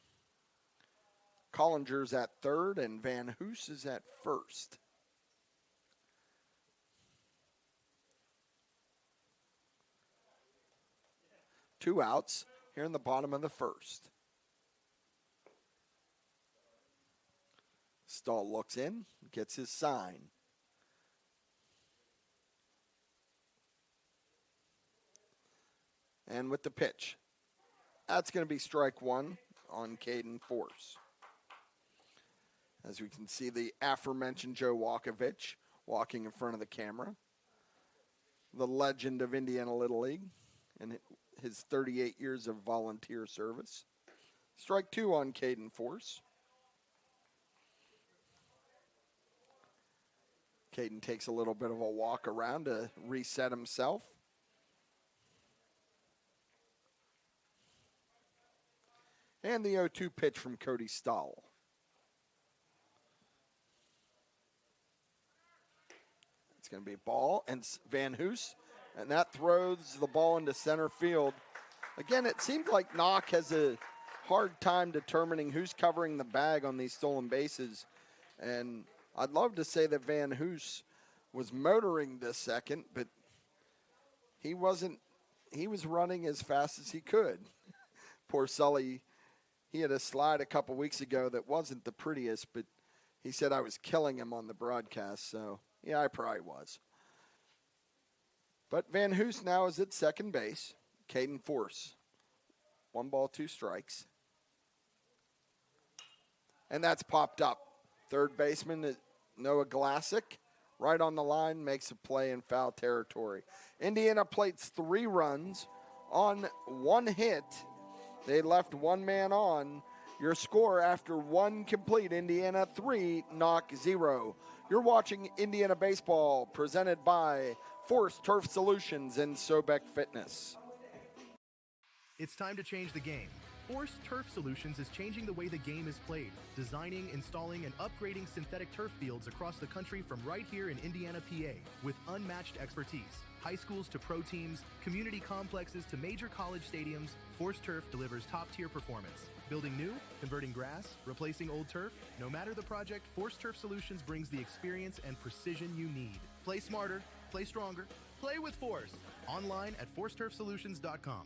Collinger's at third and Van Hoos is at first. Two outs here in the bottom of the first. Stahl looks in, gets his sign. And with the pitch, that's going to be strike 1 on Caden Force. As we can see, the aforementioned Joe Walkovich walking in front of the camera. The legend of Indiana Little League and his 38 years of volunteer service. Strike 2 on Caden Force. Caden takes a little bit of a walk around to reset himself. And the 0-2 pitch from Cody Stahl. It's going to be a ball, and Van Hoos, and that throws the ball into center field. Again, it seems like Knoch has a hard time determining who's covering the bag on these stolen bases. And I'd love to say that Van Hoos was motoring this second, but he wasn't. He was running as fast as he could. Poor Sully. He had a slide a couple weeks ago that wasn't the prettiest, but he said I was killing him on the broadcast, so yeah, I probably was. But Van Hoos now is at second base. Caden Force. 1 ball, 2 strikes. And that's popped up. Third baseman Noah Glassick, right on the line, makes a play in foul territory. Indiana plates 3 runs on 1 hit. They left 1 man on. Your score after 1 complete, Indiana 3, Knoch 0. You're watching Indiana Baseball presented by Force Turf Solutions and Sobek Fitness. It's time to change the game. Force Turf Solutions is changing the way the game is played, designing, installing, and upgrading synthetic turf fields across the country from right here in Indiana, PA, with unmatched expertise. High schools to pro teams, community complexes to major college stadiums, Force Turf delivers top-tier performance. Building new, converting grass, replacing old turf, no matter the project, Force Turf Solutions brings the experience and precision you need. Play smarter, play stronger, play with Force. Online at forceturfsolutions.com.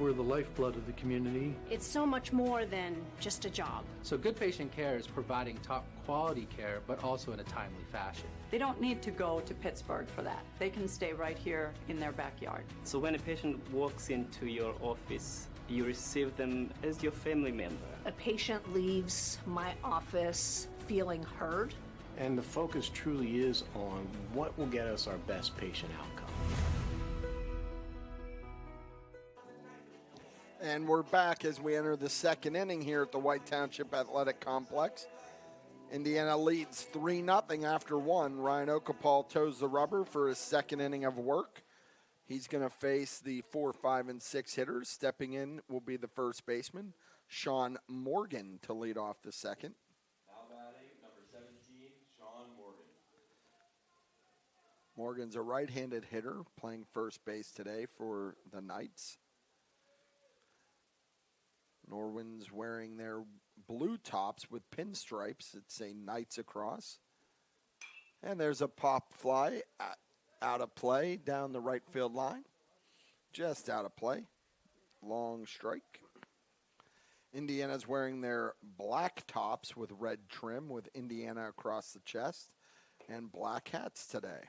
We're the lifeblood of the community. It's so much more than just a job. So good patient care is providing top quality care, but also in a timely fashion. They don't need to go to Pittsburgh for that. They can stay right here in their backyard. So when a patient walks into your office, you receive them as your family member. A patient leaves my office feeling heard. And the focus truly is on what will get us our best patient outcome. And we're back as we enter the second inning here at the White Township Athletic Complex. Indiana leads 3-0 after 1. Ryan Okapal toes the rubber for his second inning of work. He's going to face the 4, 5, and 6 hitters. Stepping in will be the first baseman, Sean Morgan, to lead off the second. Now batting, number 17, Sean Morgan. Morgan's a right-handed hitter playing first base today for the Knights. Norwin's wearing their blue tops with pinstripes that say Knights across. And there's a pop fly out of play down the right field line. Just out of play. Long strike. Indiana's wearing their black tops with red trim with Indiana across the chest and black hats today.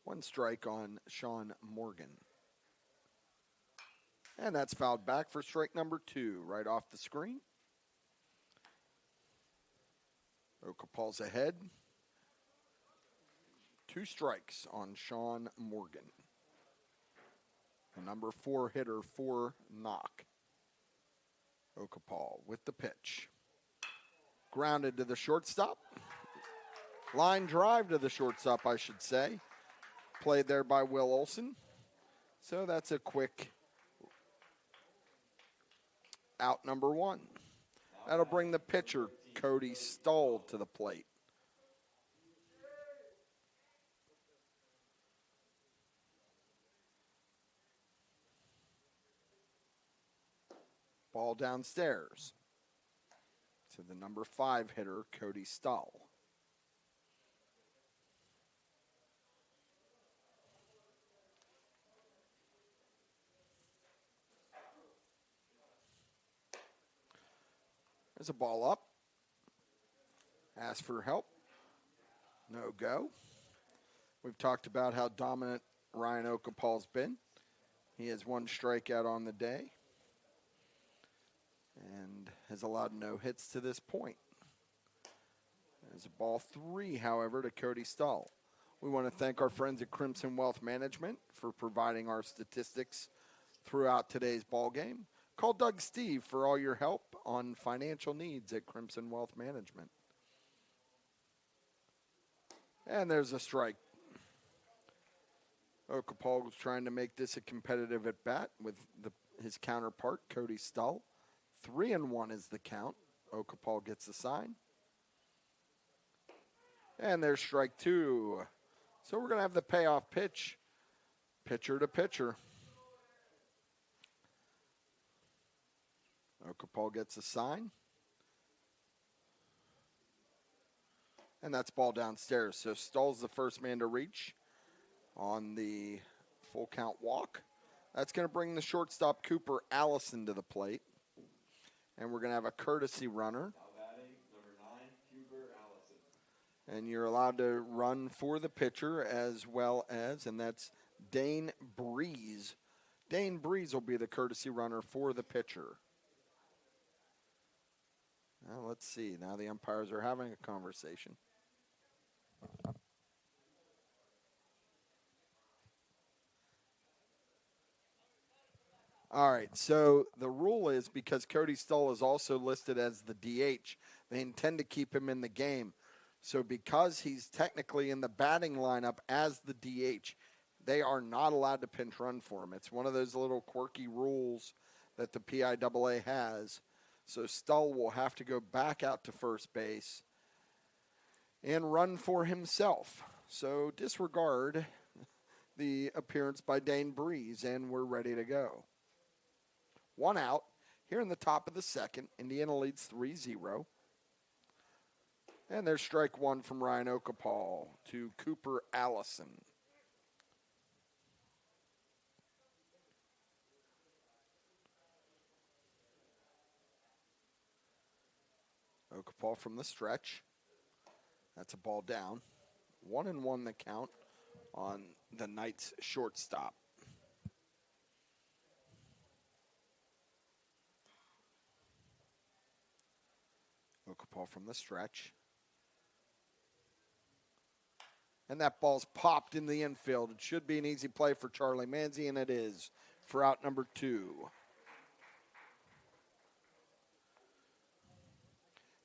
One strike on Sean Morgan. And that's fouled back for strike number 2, right off the screen. Okapal's ahead. 2 strikes on Sean Morgan. The number 4 hitter for Knoch. Okapal with the pitch. Grounded to the shortstop. Line drive to the shortstop, I should say. Played there by Will Olson. So that's a quick out number 1. That'll bring the pitcher, Cody Stahl, to the plate. Ball downstairs to the number 5 hitter, Cody Stahl. There's a ball up. Ask for help. No go. We've talked about how dominant Ryan Okapal's been. He has 1 strikeout on the day and has allowed no hits to this point. There's a ball 3, however, to Cody Stahl. We want to thank our friends at Crimson Wealth Management for providing our statistics throughout today's ball game. Call Doug Steve for all your help on financial needs at Crimson Wealth Management. And there's a strike. Okapal was trying to make this a competitive at-bat with his counterpart, Cody Stahl. 3-1 is the count. Okapal gets the sign. And there's strike 2. So we're going to have the payoff pitch, pitcher to pitcher. Okapal gets a sign. And that's ball downstairs. So Stahl's the first man to reach on the full count walk. That's going to bring the shortstop, Cooper Allison, to the plate. And we're going to have a courtesy runner. Now batting, number 9, Cooper Allison. And you're allowed to run for the pitcher as well as, and that's Dane Breeze. Dane Breeze will be the courtesy runner for the pitcher. Now let's see. Now the umpires are having a conversation. All right, so the rule is because Cody Stahl is also listed as the DH, they intend to keep him in the game. So because he's technically in the batting lineup as the DH, they are not allowed to pinch run for him. It's one of those little quirky rules that the PIAA has. So Stahl will have to go back out to first base and run for himself. So disregard the appearance by Dane Breeze, and we're ready to go. 1 out. Here in the top of the second, Indiana leads 3-0. And there's strike 1 from Ryan Okapal to Cooper Allison. Okapal from the stretch. That's a ball down. 1-1 the count on the Knights shortstop. Okapal from the stretch. And that ball's popped in the infield. It should be an easy play for Charlie Manzi, and it is for out number 2.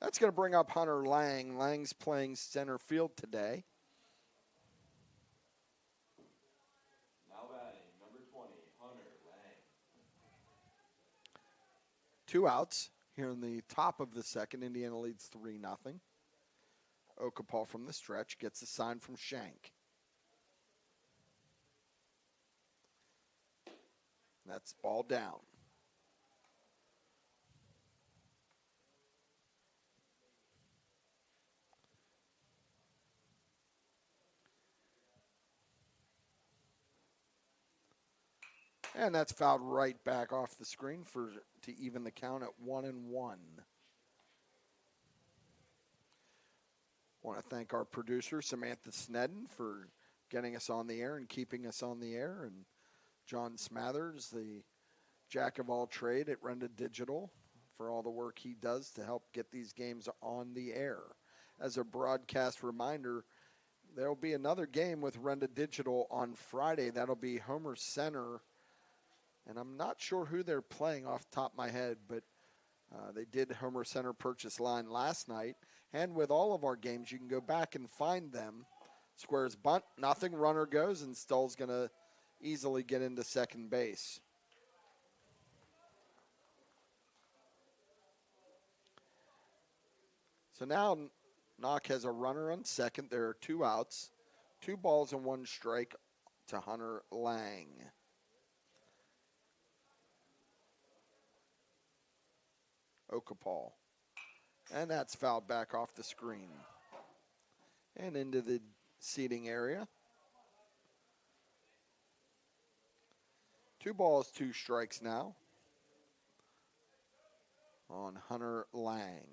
That's going to bring up Hunter Lang. Lang's playing center field today. Now batting, number 20, Hunter Lang. 2 outs here in the top of the second. Indiana leads 3-0. Okapal from the stretch gets a sign from Shank. That's ball down. And that's fouled right back off the screen to even the count at 1-1. Want to thank our producer, Samantha Snedden, for getting us on the air and keeping us on the air, and John Smathers, the jack of all trade at Renda Digital, for all the work he does to help get these games on the air. As a broadcast reminder, there will be another game with Renda Digital on Friday. That'll be Homer Center. And I'm not sure who they're playing off the top of my head, but they did Homer Center purchase line last night. And with all of our games, you can go back and find them. Squares bunt, nothing, runner goes, and Stull's going to easily get into second base. So now Knoch has a runner on second. There are 2 outs, 2 balls and 1 strike to Hunter Lang. Okapal. And that's fouled back off the screen. And into the seating area. 2 balls, 2 strikes now on Hunter Lang.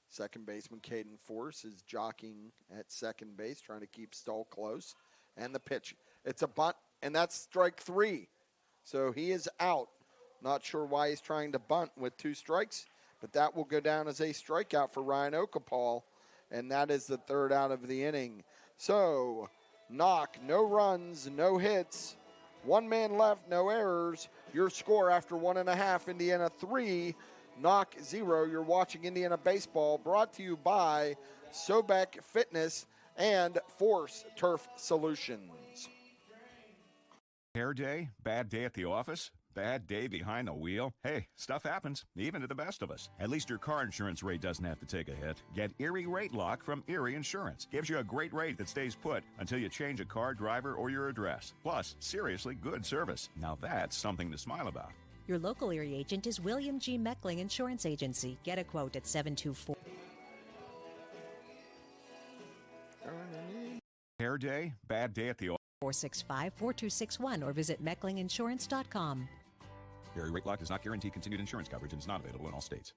Second baseman Caden Force is jockeying at second base, trying to keep Stull close. And the pitch. It's a bunt, and that's strike 3. So he is out. Not sure why he's trying to bunt with 2 strikes, but that will go down as a strikeout for Ryan Okapal, and that is the 3rd out of the inning. So Knoch, no runs, no hits, 1 man left, no errors. Your score after 1.5, Indiana 3, Knoch 0. You're watching Indiana Baseball, brought to you by Sobek Fitness and Force Turf Solutions. Hair day? Bad day at the office? Bad day behind the wheel? Hey, stuff happens, even to the best of us. At least your car insurance rate doesn't have to take a hit. Get Erie Rate Lock from Erie Insurance. Gives you a great rate that stays put until you change a car, driver, or your address. Plus, seriously good service. Now that's something to smile about. Your local Erie agent is William G. Meckling Insurance Agency. Get a quote at 724. Hair day? Bad day at the office? 465-4261 or visit mecklinginsurance.com. Erie Rate Lock does not guarantee continued insurance coverage and is not available in all states.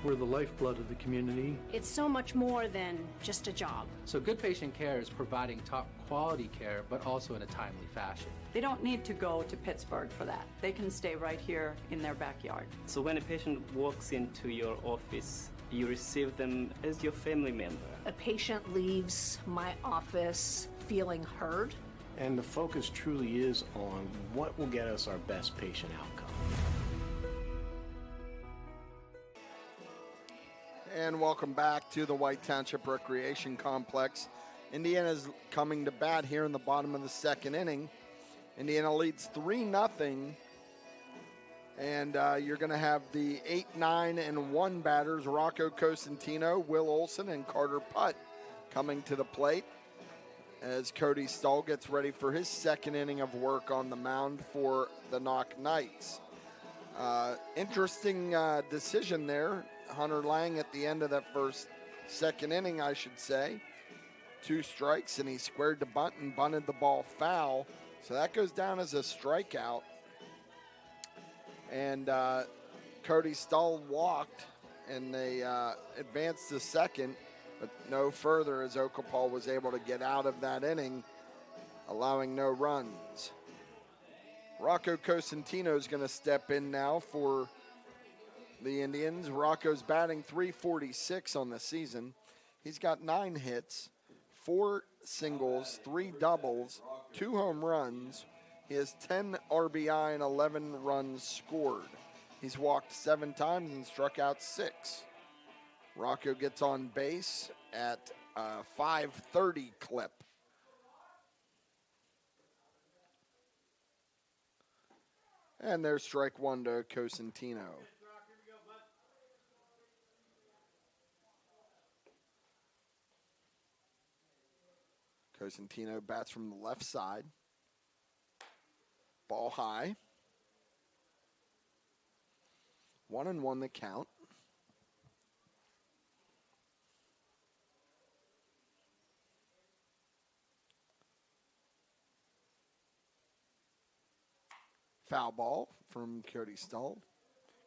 We're the lifeblood of the community. It's so much more than just a job. So good patient care is providing top quality care, but also in a timely fashion. They don't need to go to Pittsburgh for that. They can stay right here in their backyard. So when a patient walks into your office, you receive them as your family member. A patient leaves my office feeling heard. And the focus truly is on what will get us our best patient outcome. And welcome back to the White Township Recreation Complex. Indiana's coming to bat here in the bottom of the second inning. Indiana leads 3-0. And you're going to have the 8, 9, and 1 batters, Rocco Cosentino, Will Olson, and Carter Putt coming to the plate as Cody Stull gets ready for his second inning of work on the mound for the Knoch Knights. Interesting decision there. Hunter Lang at the end of that second inning, I should say. 2 strikes, and he squared the bunt and bunted the ball foul. So that goes down as a strikeout. And Cody Stull walked, and they advanced to second, but no further as Okapal was able to get out of that inning, allowing no runs. Rocco Cosentino is going to step in now for the Indians. Rocco's batting .346 on the season. He's got 9 hits, 4 singles, 3 doubles, 2 home runs. He has 10 RBI and 11 runs scored. He's walked 7 times and struck out 6. Rocco gets on base at a .530 clip. And there's strike 1 to Cosentino. Cosentino bats from the left side. Ball high. 1-1 the count. Foul ball from Cody Stull.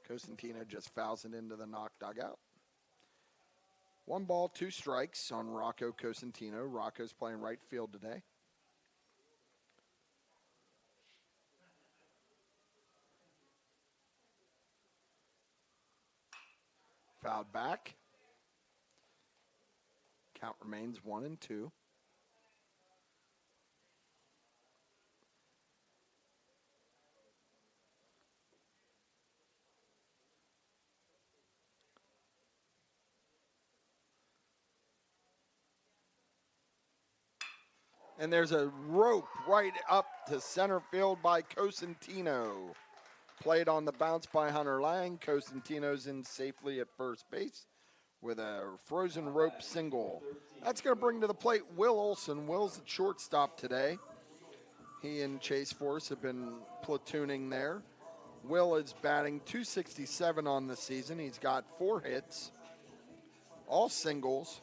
Cosentino just fouls it into the Knoch dugout. 1 ball, 2 strikes on Rocco Cosentino. Rocco's playing right field today. Fouled back. Count remains 1-2. And there's a rope right up to center field by Cosentino. Played on the bounce by Hunter Lang. Cosentino's in safely at first base with a frozen rope single. That's going to bring to the plate Will Olson. Will's the shortstop today. He and Chase Force have been platooning there. Will is batting .267 on the season. He's got 4 hits, all singles.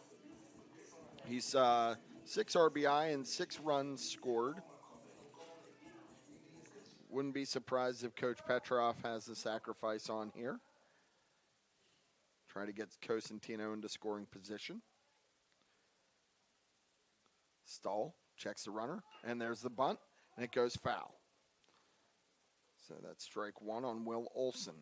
He's 6 RBI and 6 runs scored. Wouldn't be surprised if Coach Petroff has the sacrifice on here. Try to get Cosentino into scoring position. Stahl checks the runner, and there's the bunt, and it goes foul. So that's strike 1 on Will Olson.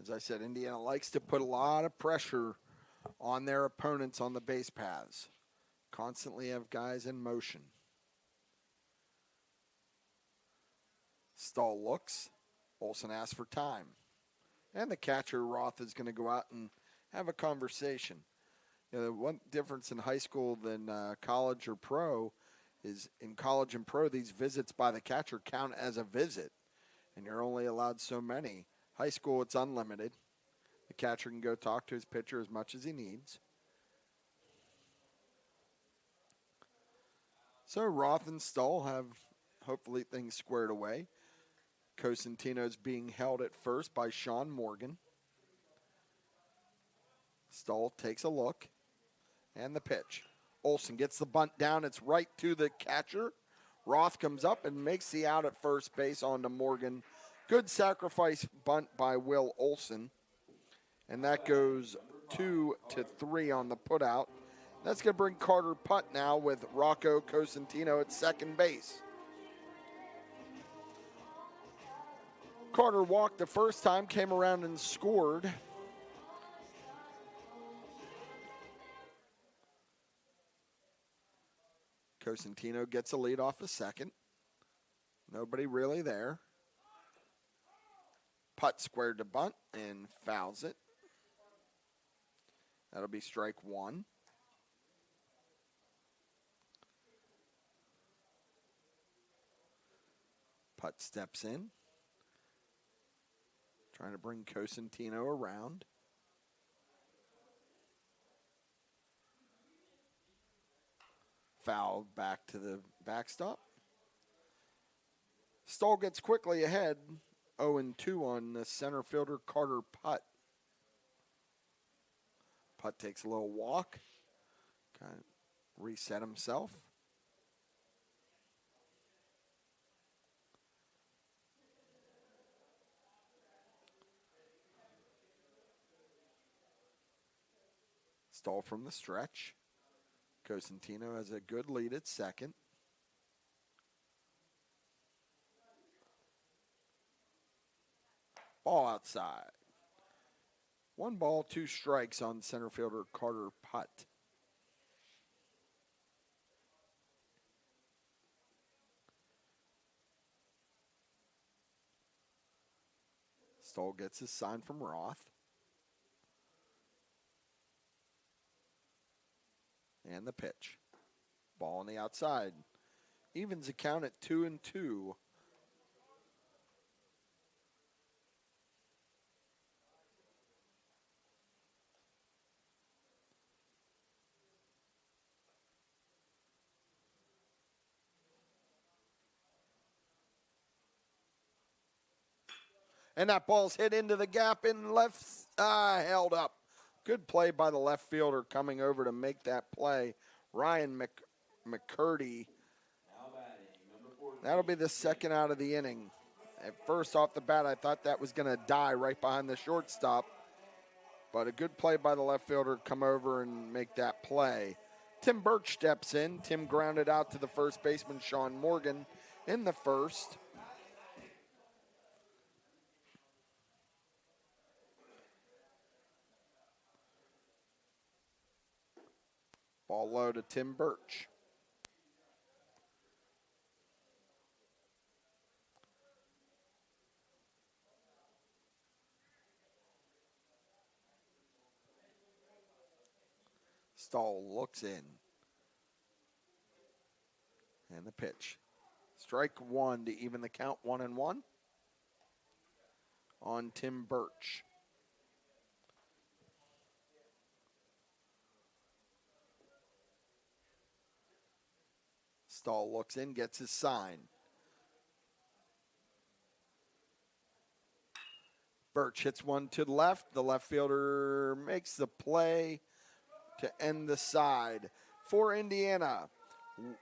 As I said, Indiana likes to put a lot of pressure on their opponents on the base paths. Constantly have guys in motion. Stahl looks. Olson asks for time. And the catcher, Roth, is going to go out and have a conversation. You know, one difference in high school than college or pro is in college and pro, these visits by the catcher count as a visit, and you're only allowed so many. High school, it's unlimited. The catcher can go talk to his pitcher as much as he needs. So Roth and Stahl have hopefully things squared away. Cosentino's being held at first by Sean Morgan. Stahl takes a look. And the pitch. Olson gets the bunt down. It's right to the catcher. Roth comes up and makes the out at first base onto Morgan. Good sacrifice bunt by Will Olson. And that goes 2-3 on the putout. That's going to bring Carter Putt now with Rocco Cosentino at second base. Carter walked the first time, came around and scored. Cosentino gets a lead off the second. Nobody really there. Putt squared to bunt and fouls it. That'll be strike 1. Putt steps in. Trying to bring Cosentino around. Foul back to the backstop. Stahl gets quickly ahead. 0-2 on the center fielder Carter Putt. Putt takes a little walk. Kind of reset himself. Stahl from the stretch. Cosentino has a good lead at second. Ball outside. 1 ball, 2 strikes on center fielder Carter Putt. Stoll gets his sign from Roth. And the pitch. Ball on the outside. Evens the count at 2-2. And that ball's hit into the gap in left, held up. Good play by the left fielder coming over to make that play. Ryan McCurdy. That'll be the second out of the inning. At first off the bat, I thought that was going to die right behind the shortstop. But a good play by the left fielder come over and make that play. Tim Birch steps in. Tim grounded out to the first baseman, Sean Morgan, in the first. Ball low to Tim Birch. Stahl looks in. And the pitch. Strike 1 to even the count, 1-1 on Tim Birch. Stahl looks in, gets his sign. Birch hits one to the left. The left fielder makes the play to end the side. For Indiana,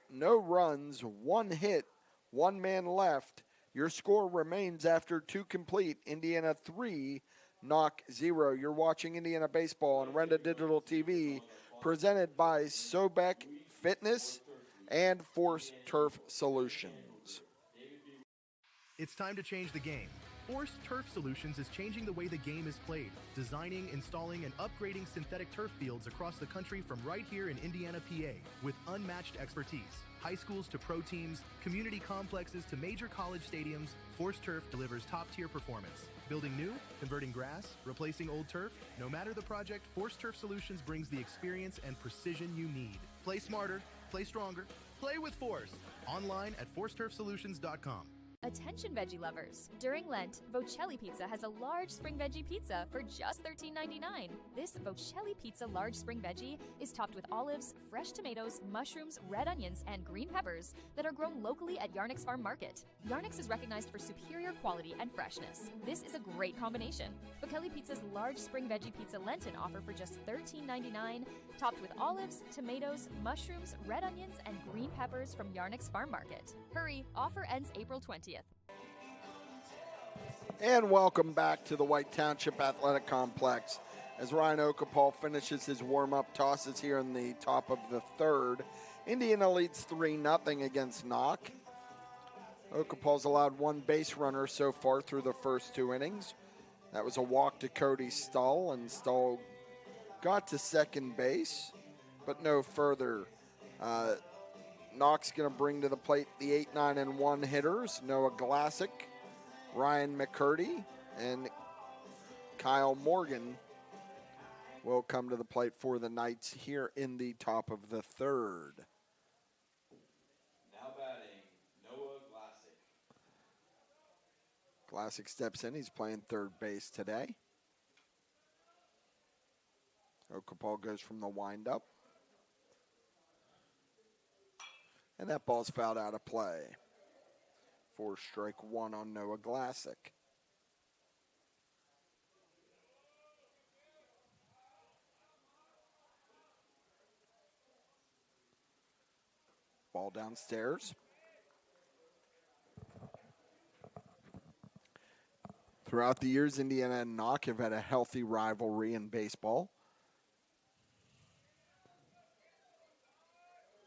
no runs, 1 hit, 1 man left. Your score remains after 2 complete. Indiana 3, Knoch 0. You're watching Indiana Baseball on Renda Digital TV, presented by Sobek Fitness and Force Turf Solutions. It's time to change the game. Force Turf Solutions is changing the way the game is played, designing, installing, and upgrading synthetic turf fields across the country from right here in Indiana, PA, with unmatched expertise. High schools to pro teams, community complexes to major college stadiums, Force Turf delivers top-tier performance. Building new, converting grass, replacing old turf, no matter the project, Force Turf Solutions brings the experience and precision you need. Play smarter, play stronger, play with Force. Online at forceturfsolutions.com. Attention veggie lovers. During Lent, Vocelli Pizza has a large spring veggie pizza for just $13.99. This Vocelli Pizza large spring veggie is topped with olives, fresh tomatoes, mushrooms, red onions, and green peppers that are grown locally at Yarnick's Farm Market. Yarnick's is recognized for superior quality and freshness. This is a great combination. Vocelli Pizza's large spring veggie pizza Lenten offer for just $13.99, topped with olives, tomatoes, mushrooms, red onions, and green peppers from Yarnick's Farm Market. Hurry, offer ends April 20th. And welcome back to the White Township Athletic Complex. As Ryan Okapal finishes his warm-up tosses here in the top of the third, Indiana leads 3-0 against Knoch. Okapal's allowed 1 base runner so far through the first 2 innings. That was a walk to Cody Stahl, and Stahl got to second base, but no further. Knoch's going to bring to the plate the 8, 9, and 1 hitters, Noah Glassick, Ryan McCurdy, and Kyle Morgan will come to the plate for the Knights here in the top of the third. Now batting, Noah Glassick. Glassick steps in. He's playing third base today. Okapal goes from the windup. And that ball's fouled out of play for strike 1 on Noah Glassick. Ball downstairs. Throughout the years, Indiana and Knoch have had a healthy rivalry in baseball.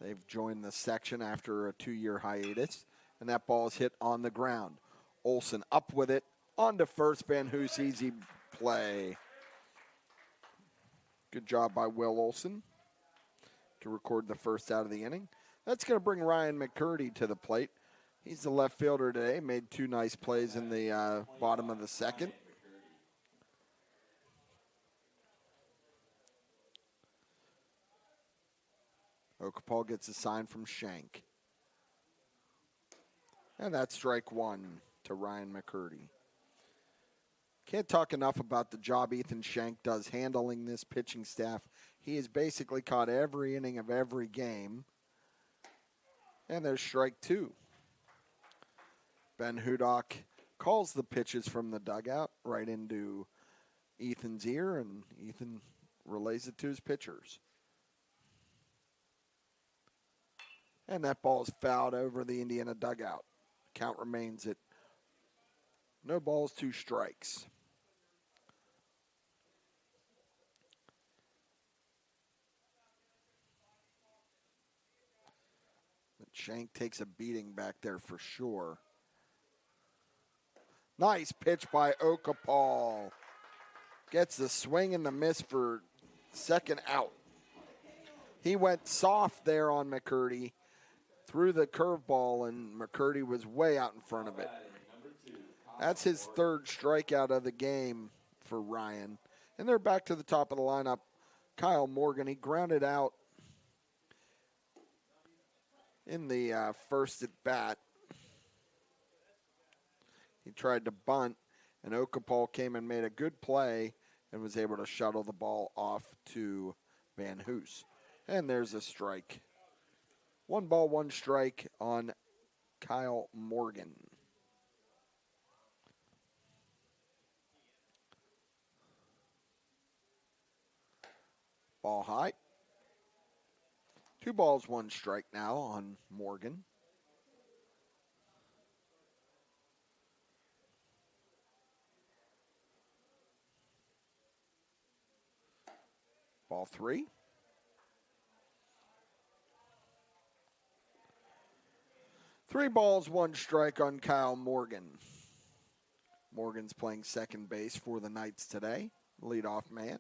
They've joined the section after a 2-year hiatus, and that ball is hit on the ground. Olsen up with it, on to first. Van Hoos, easy play. Good job by Will Olson to record the first out of the inning. That's going to bring Ryan McCurdy to the plate. He's the left fielder today. Made 2 nice plays in the bottom of the second. Okapal gets a sign from Shank. And that's strike 1 to Ryan McCurdy. Can't talk enough about the job Ethan Shank does handling this pitching staff. He has basically caught every inning of every game. And there's strike 2. Ben Hudock calls the pitches from the dugout right into Ethan's ear, and Ethan relays it to his pitchers. And that ball is fouled over the Indiana dugout. Count remains at no balls, 2 strikes. But Shank takes a beating back there for sure. Nice pitch by Okapal. Gets the swing and the miss for second out. He went soft there on McCurdy. Threw the curveball, and McCurdy was way out in front of it. That's his 3rd strikeout of the game for Ryan. And they're back to the top of the lineup. Kyle Morgan, he grounded out in the first at bat. He tried to bunt, and Okapal came and made a good play and was able to shuttle the ball off to Van Hoos. And there's a strike. 1 ball, 1 strike on Kyle Morgan. Ball high. 2 balls, 1 strike now on Morgan. Ball 3. Three balls, 1 strike on Kyle Morgan. Morgan's playing second base for the Knights today, leadoff man.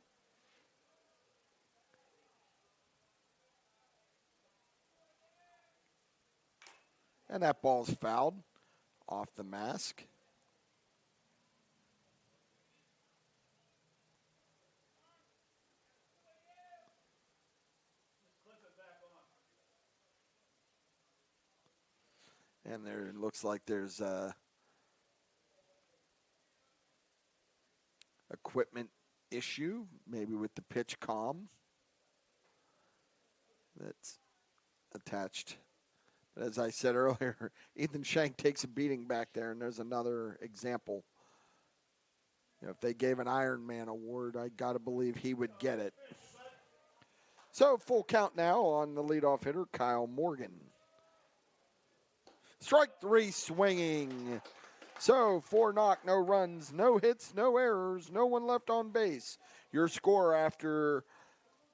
And that ball's fouled off the mask. And there it looks like there's a equipment issue, maybe with the pitch comm that's attached. But as I said earlier, Ethan Shank takes a beating back there, and there's another example. You know, if they gave an Iron Man award, I got to believe he would get it. So full count now on the leadoff hitter, Kyle Morgan. Strike 3 swinging. So for Knoch, no runs, no hits, no errors, no one left on base. Your score after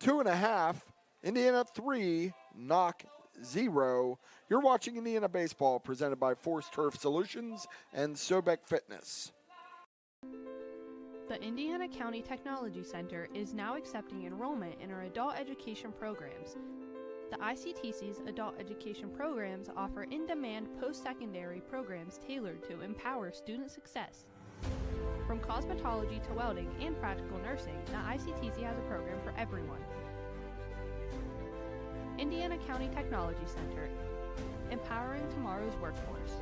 2.5, Indiana 3, Knoch 0. You're watching Indiana Baseball presented by Force Turf Solutions and Sobek Fitness. The Indiana County Technology Center is now accepting enrollment in our adult education programs. The ICTC's adult education programs offer in-demand post-secondary programs tailored to empower student success. From cosmetology to welding and practical nursing, the ICTC has a program for everyone. Indiana County Technology Center, empowering tomorrow's workforce.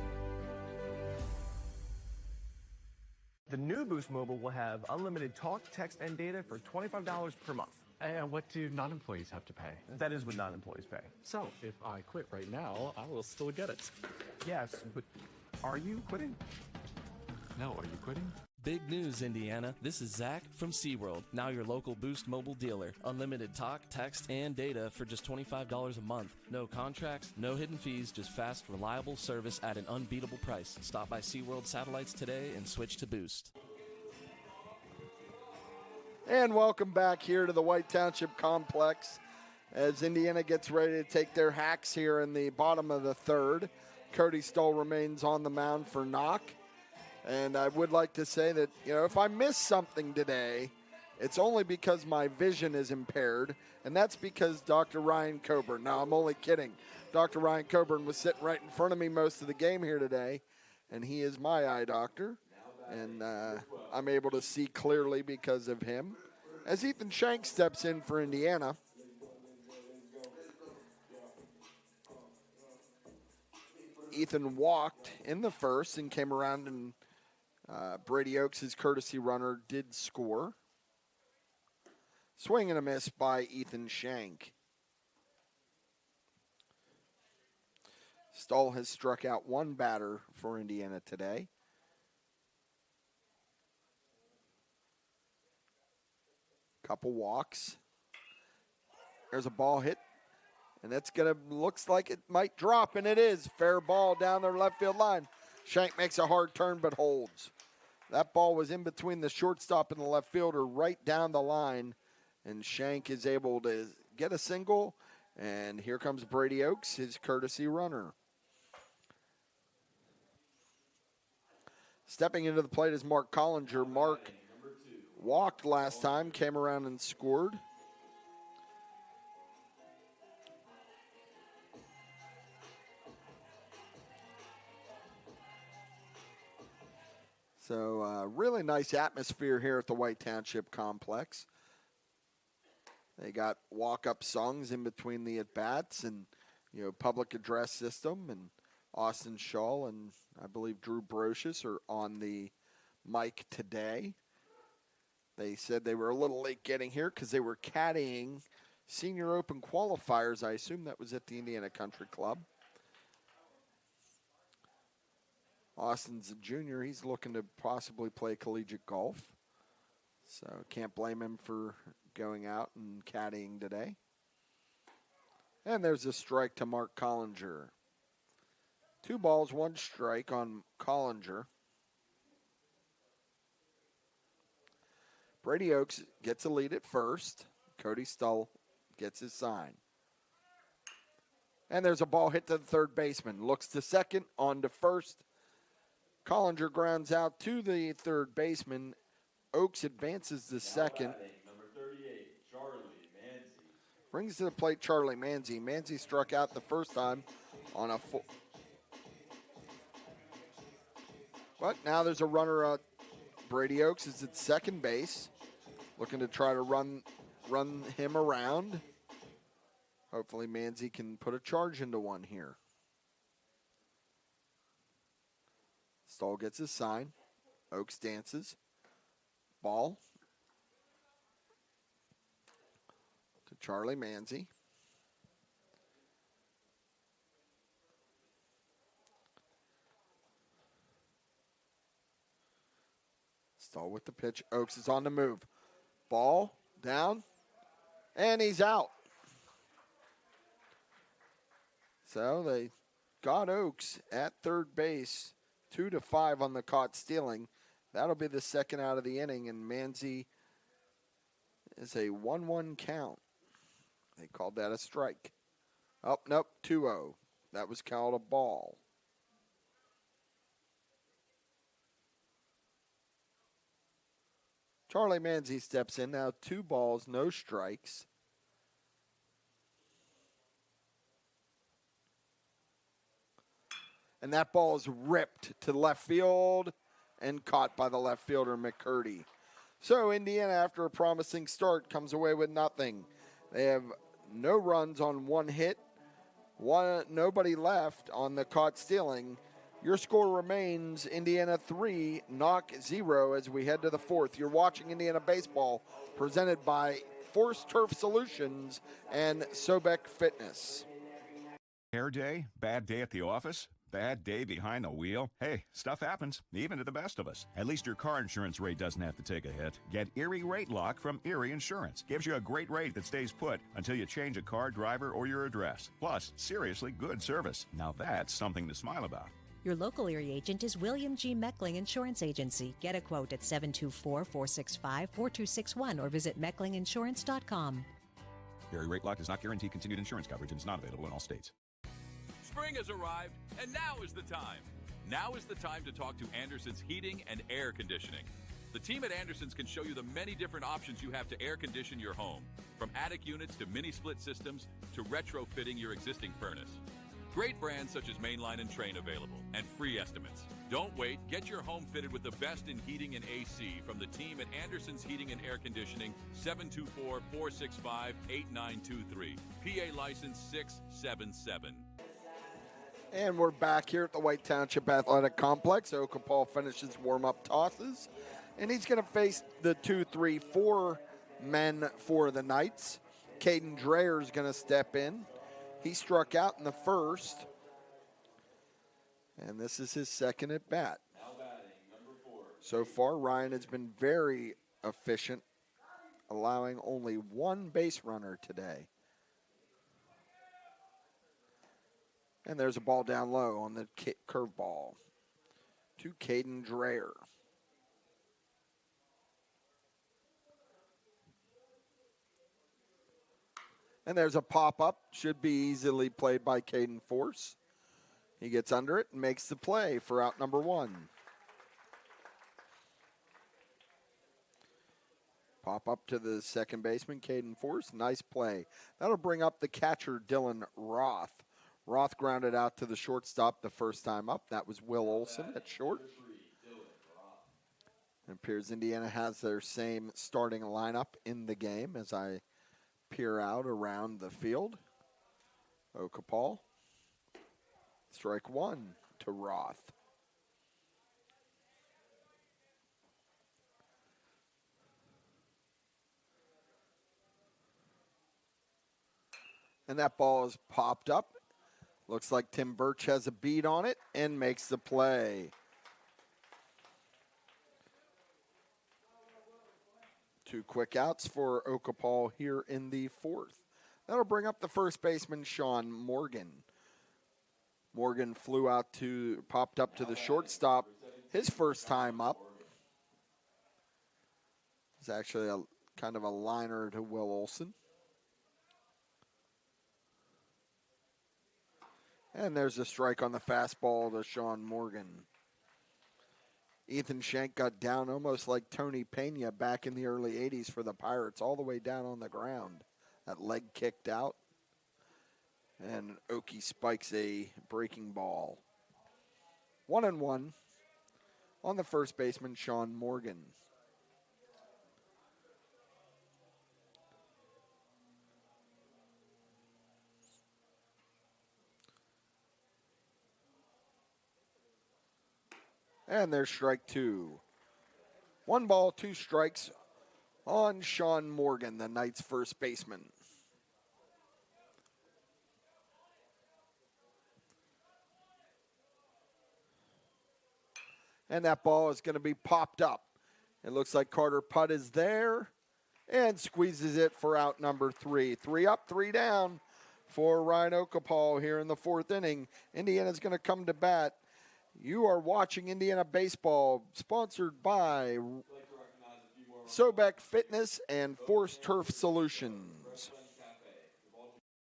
The new Boost Mobile will have unlimited talk, text, and data for $25 per month. And what do non-employees have to pay? That is what non-employees pay. So, if I quit right now, I will still get it. Yes, but are you quitting? No, are you quitting? Big news, Indiana. This is Zach from SeaWorld, now your local Boost Mobile dealer. Unlimited talk, text, and data for just $25 a month. No contracts, no hidden fees, just fast, reliable service at an unbeatable price. Stop by SeaWorld Satellites today and switch to Boost. And welcome back here to the White Township Complex as Indiana gets ready to take their hacks here in the bottom of the third. Cody Stoll remains on the mound for Knoch. And I would like to say that, you know, if I missed something today, It's only because my vision is impaired, and that's because Dr. Ryan Coburn. Now, I'm only kidding. Dr. Ryan Coburn was sitting right in front of me most of the game here today, and he is my eye doctor, and I'm able to see clearly because of him. As Ethan Shank steps in for Indiana, Ethan walked in the first and came around, and Brady Oaks, his courtesy runner, did score. Swing and a miss by Ethan Shank. Stahl has struck out one batter for Indiana today. Couple walks. There's a ball hit, and that's looks like it might drop, and it is. Fair ball down the left field line. Shank makes a hard turn but holds. That ball was in between the shortstop and the left fielder right down the line, and Shank is able to get a single, and here comes Brady Oaks, his courtesy runner. Stepping into the plate is Mark Collinger. Mark walked last time, came around and scored. So really nice atmosphere here at the White Township Complex. They got walk-up songs in between the at-bats and, public address system, and Austin Shaw and I believe Drew Brocious are on the mic today. They said they were a little late getting here because they were caddying Senior Open qualifiers. I assume that was at the Indiana Country Club. Austin's a junior. He's looking to possibly play collegiate golf. So can't blame him for going out and caddying today. And there's a strike to Mark Collinger. 2 balls, 1 strike on Collinger. Brady Oaks gets a lead at first. Cody Stull gets his sign. And there's a ball hit to the third baseman. Looks to second, on to first. Collinger grounds out to the third baseman. Oaks advances to second. Number 38, Charlie Manzi. Brings to the plate Charlie Manzi. Manzi struck out the first time on a full. But now there's a runner out. Brady Oaks is at second base, looking to try to run him around. Hopefully Manzi can put a charge into one here. Stahl gets his sign. Oaks dances. Ball to Charlie Manzi. Stahl with the pitch. Oaks is on the move. Ball down, and he's out. So they got Oaks at third base, 2-5 on the caught stealing. That'll be the second out of the inning, and Manzi is a 1-1 count. They called that a strike. Oh, nope, 2-0. That was called a ball. Charlie Manzi steps in now, 2 balls, no strikes. And that ball is ripped to left field and caught by the left fielder, McCurdy. So Indiana, after a promising start, comes away with nothing. They have no runs on 1 hit, nobody left on the caught stealing. Your score remains Indiana 3, Knoch 0 as we head to the 4th. You're watching Indiana Baseball presented by Force Turf Solutions and Sobek Fitness. Hair day? Bad day at the office? Bad day behind the wheel? Hey, stuff happens, even to the best of us. At least your car insurance rate doesn't have to take a hit. Get Erie Rate Lock from Erie Insurance. Gives you a great rate that stays put until you change a car, driver, or your address. Plus, seriously good service. Now that's something to smile about. Your local Erie agent is William G. Meckling Insurance Agency. Get a quote at 724-465-4261 or visit mecklinginsurance.com. Erie Rate Lock does not guarantee continued insurance coverage and is not available in all states. Spring has arrived, and now is the time. Now is the time to talk to Anderson's Heating and Air Conditioning. The team at Anderson's can show you the many different options you have to air condition your home, from attic units to mini split systems to retrofitting your existing furnace. Great brands such as Mainline and Train available, and free estimates. Don't wait. Get your home fitted with the best in heating and AC from the team at Anderson's Heating and Air Conditioning, 724-465-8923. PA license 677. And we're back here at the White Township Athletic Complex. Okapal finishes warm-up tosses, and he's going to face the 2-3-4 men for the Knights. Caden Dreyer is going to step in. He struck out in the first, and this is his second at bat. So far, Ryan has been very efficient, allowing only one base runner today. And there's a ball down low on the curveball to Caden Dreyer. And there's a pop-up. Should be easily played by Caden Force. He gets under it and makes the play for out number one. Pop up to the second baseman, Caden Force. Nice play. That'll bring up the catcher, Dylan Roth. Roth grounded out to the shortstop the first time up. That was Will Olson at short. It appears Indiana has their same starting lineup in the game as I peer out around the field. Okapal. Strike one to Roth. And that ball is popped up. Looks like Tim Birch has a beat on it and makes the play. Two quick outs for Okapal here in the fourth. That'll bring up the first baseman, Sean Morgan. Morgan popped up to the shortstop his first time up. It's actually a kind of a liner to Will Olson. And there's a strike on the fastball to Sean Morgan. Ethan Shank got down almost like Tony Pena back in the early 80s for the Pirates, all the way down on the ground. That leg kicked out. And Okie spikes a breaking ball. 1-1 on the first baseman, Sean Morgan. And there's strike two. 1 ball, 2 strikes on Sean Morgan, the Knights' first baseman. And that ball is going to be popped up. It looks like Carter Putt is there and squeezes it for out number 3. 3 up, 3 down for Ryan Okapal here in the fourth inning. Indiana's going to come to bat. You are watching Indiana Baseball, sponsored by Sobek Fitness and Force Turf Solutions.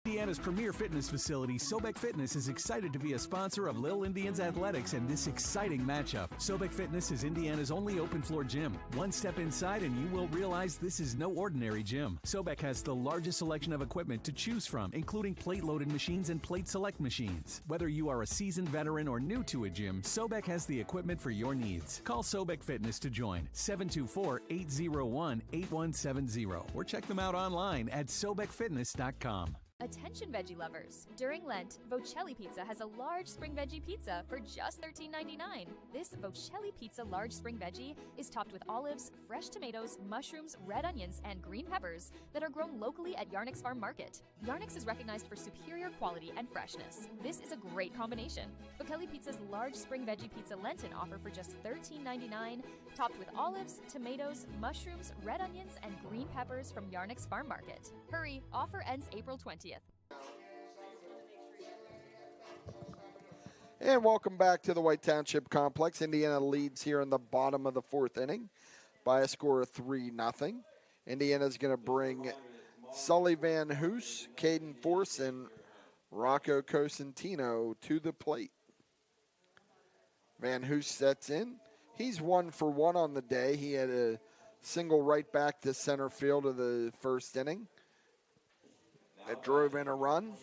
Indiana's premier fitness facility, Sobek Fitness, is excited to be a sponsor of Lil Indians Athletics and this exciting matchup. Sobek Fitness is Indiana's only open-floor gym. One step inside and you will realize this is no ordinary gym. Sobek has the largest selection of equipment to choose from, including plate-loaded machines and plate select machines. Whether you are a seasoned veteran or new to a gym, Sobek has the equipment for your needs. Call Sobek Fitness to join, 724-801-8170, or check them out online at sobekfitness.com. Attention veggie lovers. During Lent, Vocelli Pizza has a large spring veggie pizza for just $13.99. This Vocelli Pizza large spring veggie is topped with olives, fresh tomatoes, mushrooms, red onions, and green peppers that are grown locally at Yarnick's Farm Market. Yarnick's is recognized for superior quality and freshness. This is a great combination. Vocelli Pizza's large spring veggie pizza Lenten offer for just $13.99, topped with olives, tomatoes, mushrooms, red onions, and green peppers from Yarnick's Farm Market. Hurry, offer ends April 20th. And welcome back to the White Township Complex. Indiana leads here in the bottom of the fourth inning by a score of 3-0. Indiana's going to bring Sully Van Hoos, Caden Force, and Rocco Cosentino to the plate. Van Hoos sets in. He's 1 for 1 on the day. He had a single right back to center field of the first inning that drove in a run.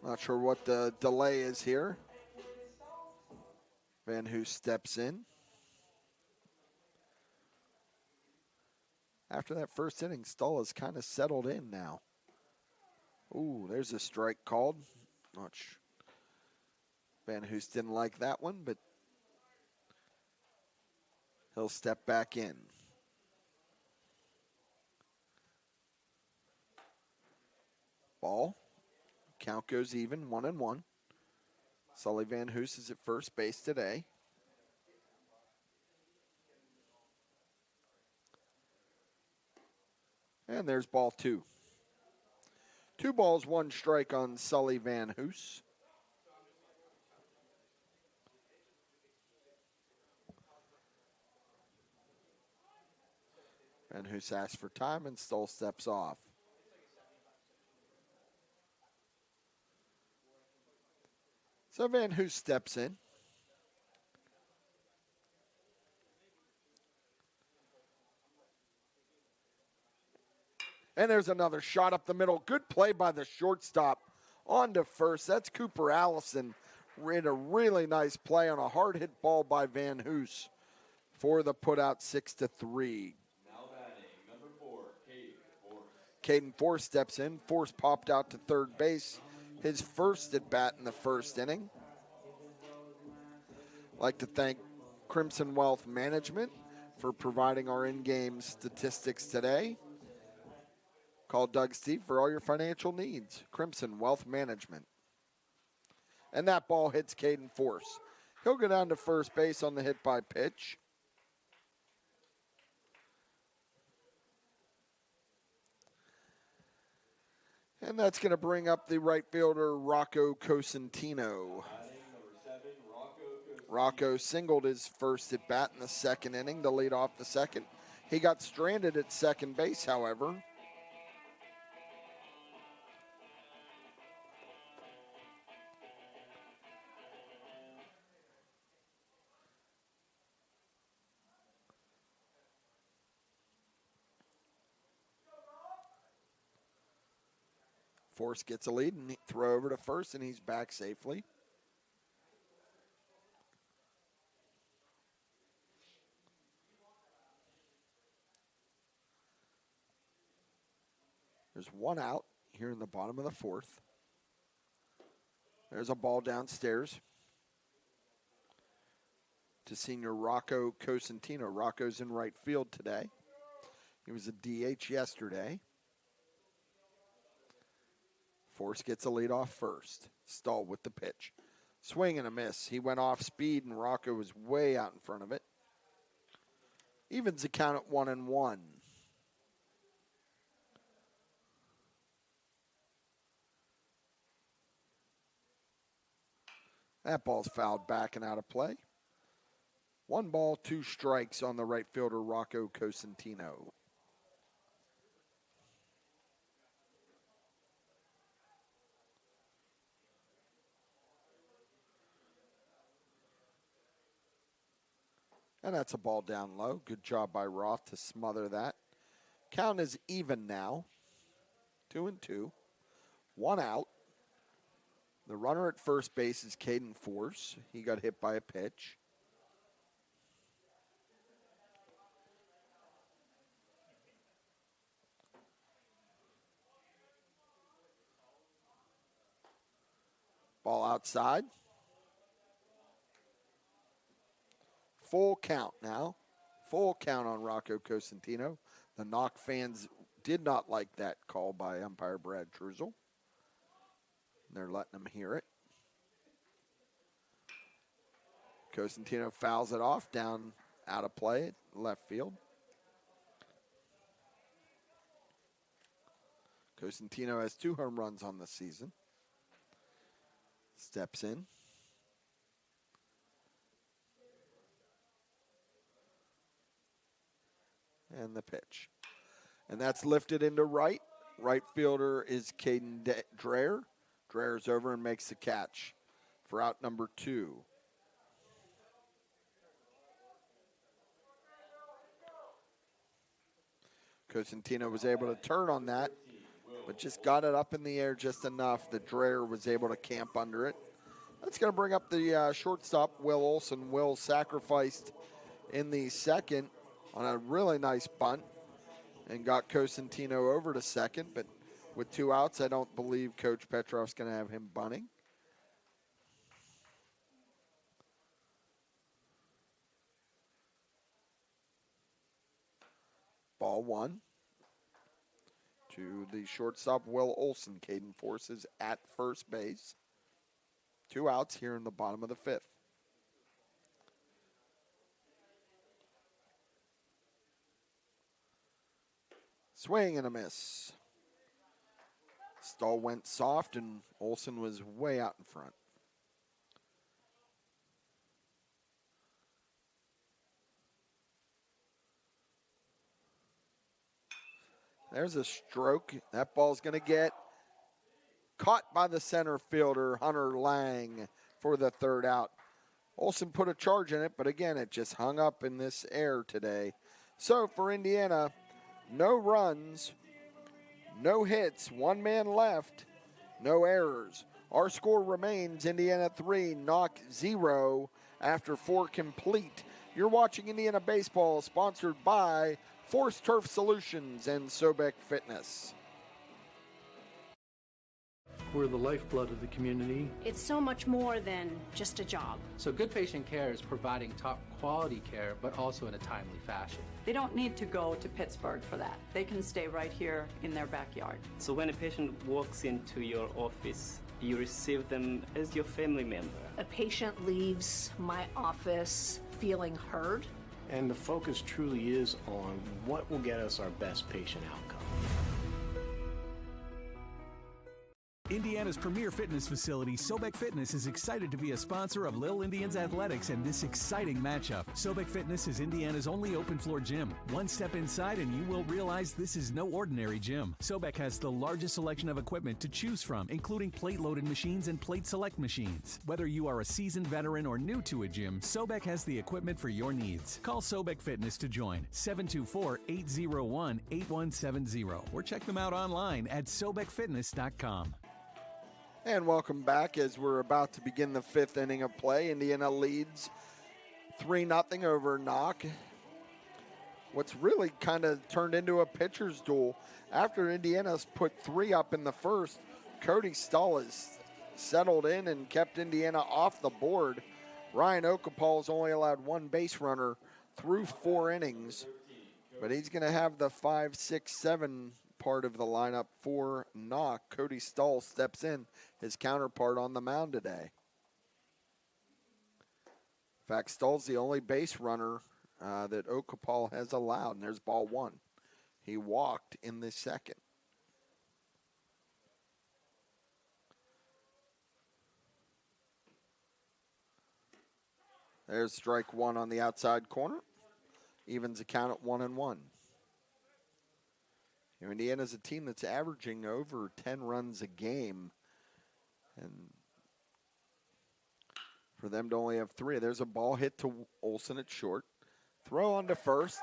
Not sure what the delay is here. Van Hoos steps in. After that first inning, Stull has kind of settled in now. Ooh, there's a strike called. Van Hoos didn't like that one, but he'll step back in. Ball. Count goes even, 1-1. Sully Van Hoos is at first base today. And there's ball 2. 2 balls, 1 strike on Sully Van Hoos. Van Hoos asks for time and Stull steps off. So Van Hoos steps in. And there's another shot up the middle. Good play by the shortstop on to first. That's Cooper Allison. Ran a really nice play on a hard hit ball by Van Hoos for the putout 6-3. Now batting, number 4, Caden Force. Caden Force steps in. Force popped out to third base. His first at bat in the first inning. I'd like to thank Crimson Wealth Management for providing our in-game statistics today. Call Doug Steve for all your financial needs. Crimson Wealth Management. And that ball hits Caden Force. He'll go down to first base on the hit by pitch. And that's going to bring up the right fielder, Rocco Cosentino. Rocco singled his first at bat in the second inning to lead off the second. He got stranded at second base, however. Force gets a lead and throw over to first, and he's back safely. There's 1 out here in the bottom of the 4th. There's a ball downstairs to senior Rocco Cosentino. Rocco's in right field today. He was a DH yesterday. Force gets a lead off first. Stull with the pitch. Swing and a miss. He went off speed, and Rocco was way out in front of it. Evens the count at 1-1. That ball's fouled back and out of play. 1 ball, 2 strikes on the right fielder, Rocco Cosentino. And that's a ball down low. Good job by Roth to smother that. Count is even now. 2-2. 1 out. The runner at first base is Caden Force. He got hit by a pitch. Ball outside. Full count now. Full count on Rocco Cosentino. The Knoch fans did not like that call by umpire Brad Truzel. They're letting him hear it. Cosentino fouls it off, down out of play, left field. Cosentino has 2 home runs on the season. Steps in. And the pitch. And that's lifted into right. Right fielder is Caden Dreher. Dreher's over and makes the catch for out number 2. Cosentino was able to turn on that, but just got it up in the air just enough that Dreher was able to camp under it. That's going to bring up the shortstop, Will Olson. Will sacrificed in the second on a really nice bunt and got Cosentino over to second, but with 2 outs, I don't believe Coach Petrov's going to have him bunting. Ball 1 to the shortstop, Will Olson. Caden Force is at first base. 2 outs here in the bottom of the 5th. Swing and a miss. Stahl went soft and Olson was way out in front. There's a stroke. That ball's going to get caught by the center fielder, Hunter Lang, for the 3rd out. Olson put a charge in it, but again, it just hung up in this air today. So for Indiana, no runs, no hits, 1 man left, no errors. Our score remains Indiana 3, Knoch 0 after 4 complete. You're watching Indiana Baseball, sponsored by Force Turf Solutions and Sobek Fitness. We're the lifeblood of the community. It's so much more than just a job. So good patient care is providing top quality care, but also in a timely fashion. They don't need to go to Pittsburgh for that. They can stay right here in their backyard. So when a patient walks into your office, you receive them as your family member. A patient leaves my office feeling heard. And the focus truly is on what will get us our best patient outcome. Indiana's premier fitness facility, Sobek Fitness, is excited to be a sponsor of Lil Indians Athletics and this exciting matchup. Sobek Fitness is Indiana's only open-floor gym. One step inside and you will realize this is no ordinary gym. Sobek has the largest selection of equipment to choose from, including plate-loaded machines and plate select machines. Whether you are a seasoned veteran or new to a gym, Sobek has the equipment for your needs. Call Sobek Fitness to join, 724-801-8170, or check them out online at sobekfitness.com. And welcome back as we're about to begin the 5th inning of play. Indiana leads 3-0 over Knoch. What's really kind of turned into a pitcher's duel. After Indiana's put 3 up in the first, Cody Stahl has settled in and kept Indiana off the board. Ryan Okapal has only allowed 1 base runner through 4 innings, but he's going to have the 5, 6, 7 part of the lineup for Knoch. Cody Stahl steps in, his counterpart on the mound today. In fact, Stahl's the only base runner that Okapal has allowed, and there's ball 1. He walked in the second. There's strike 1 on the outside corner. Evens the count at 1-1. Indiana's a team that's averaging over 10 runs a game. And for them to only have 3, there's a ball hit to Olson at short. Throw on to first.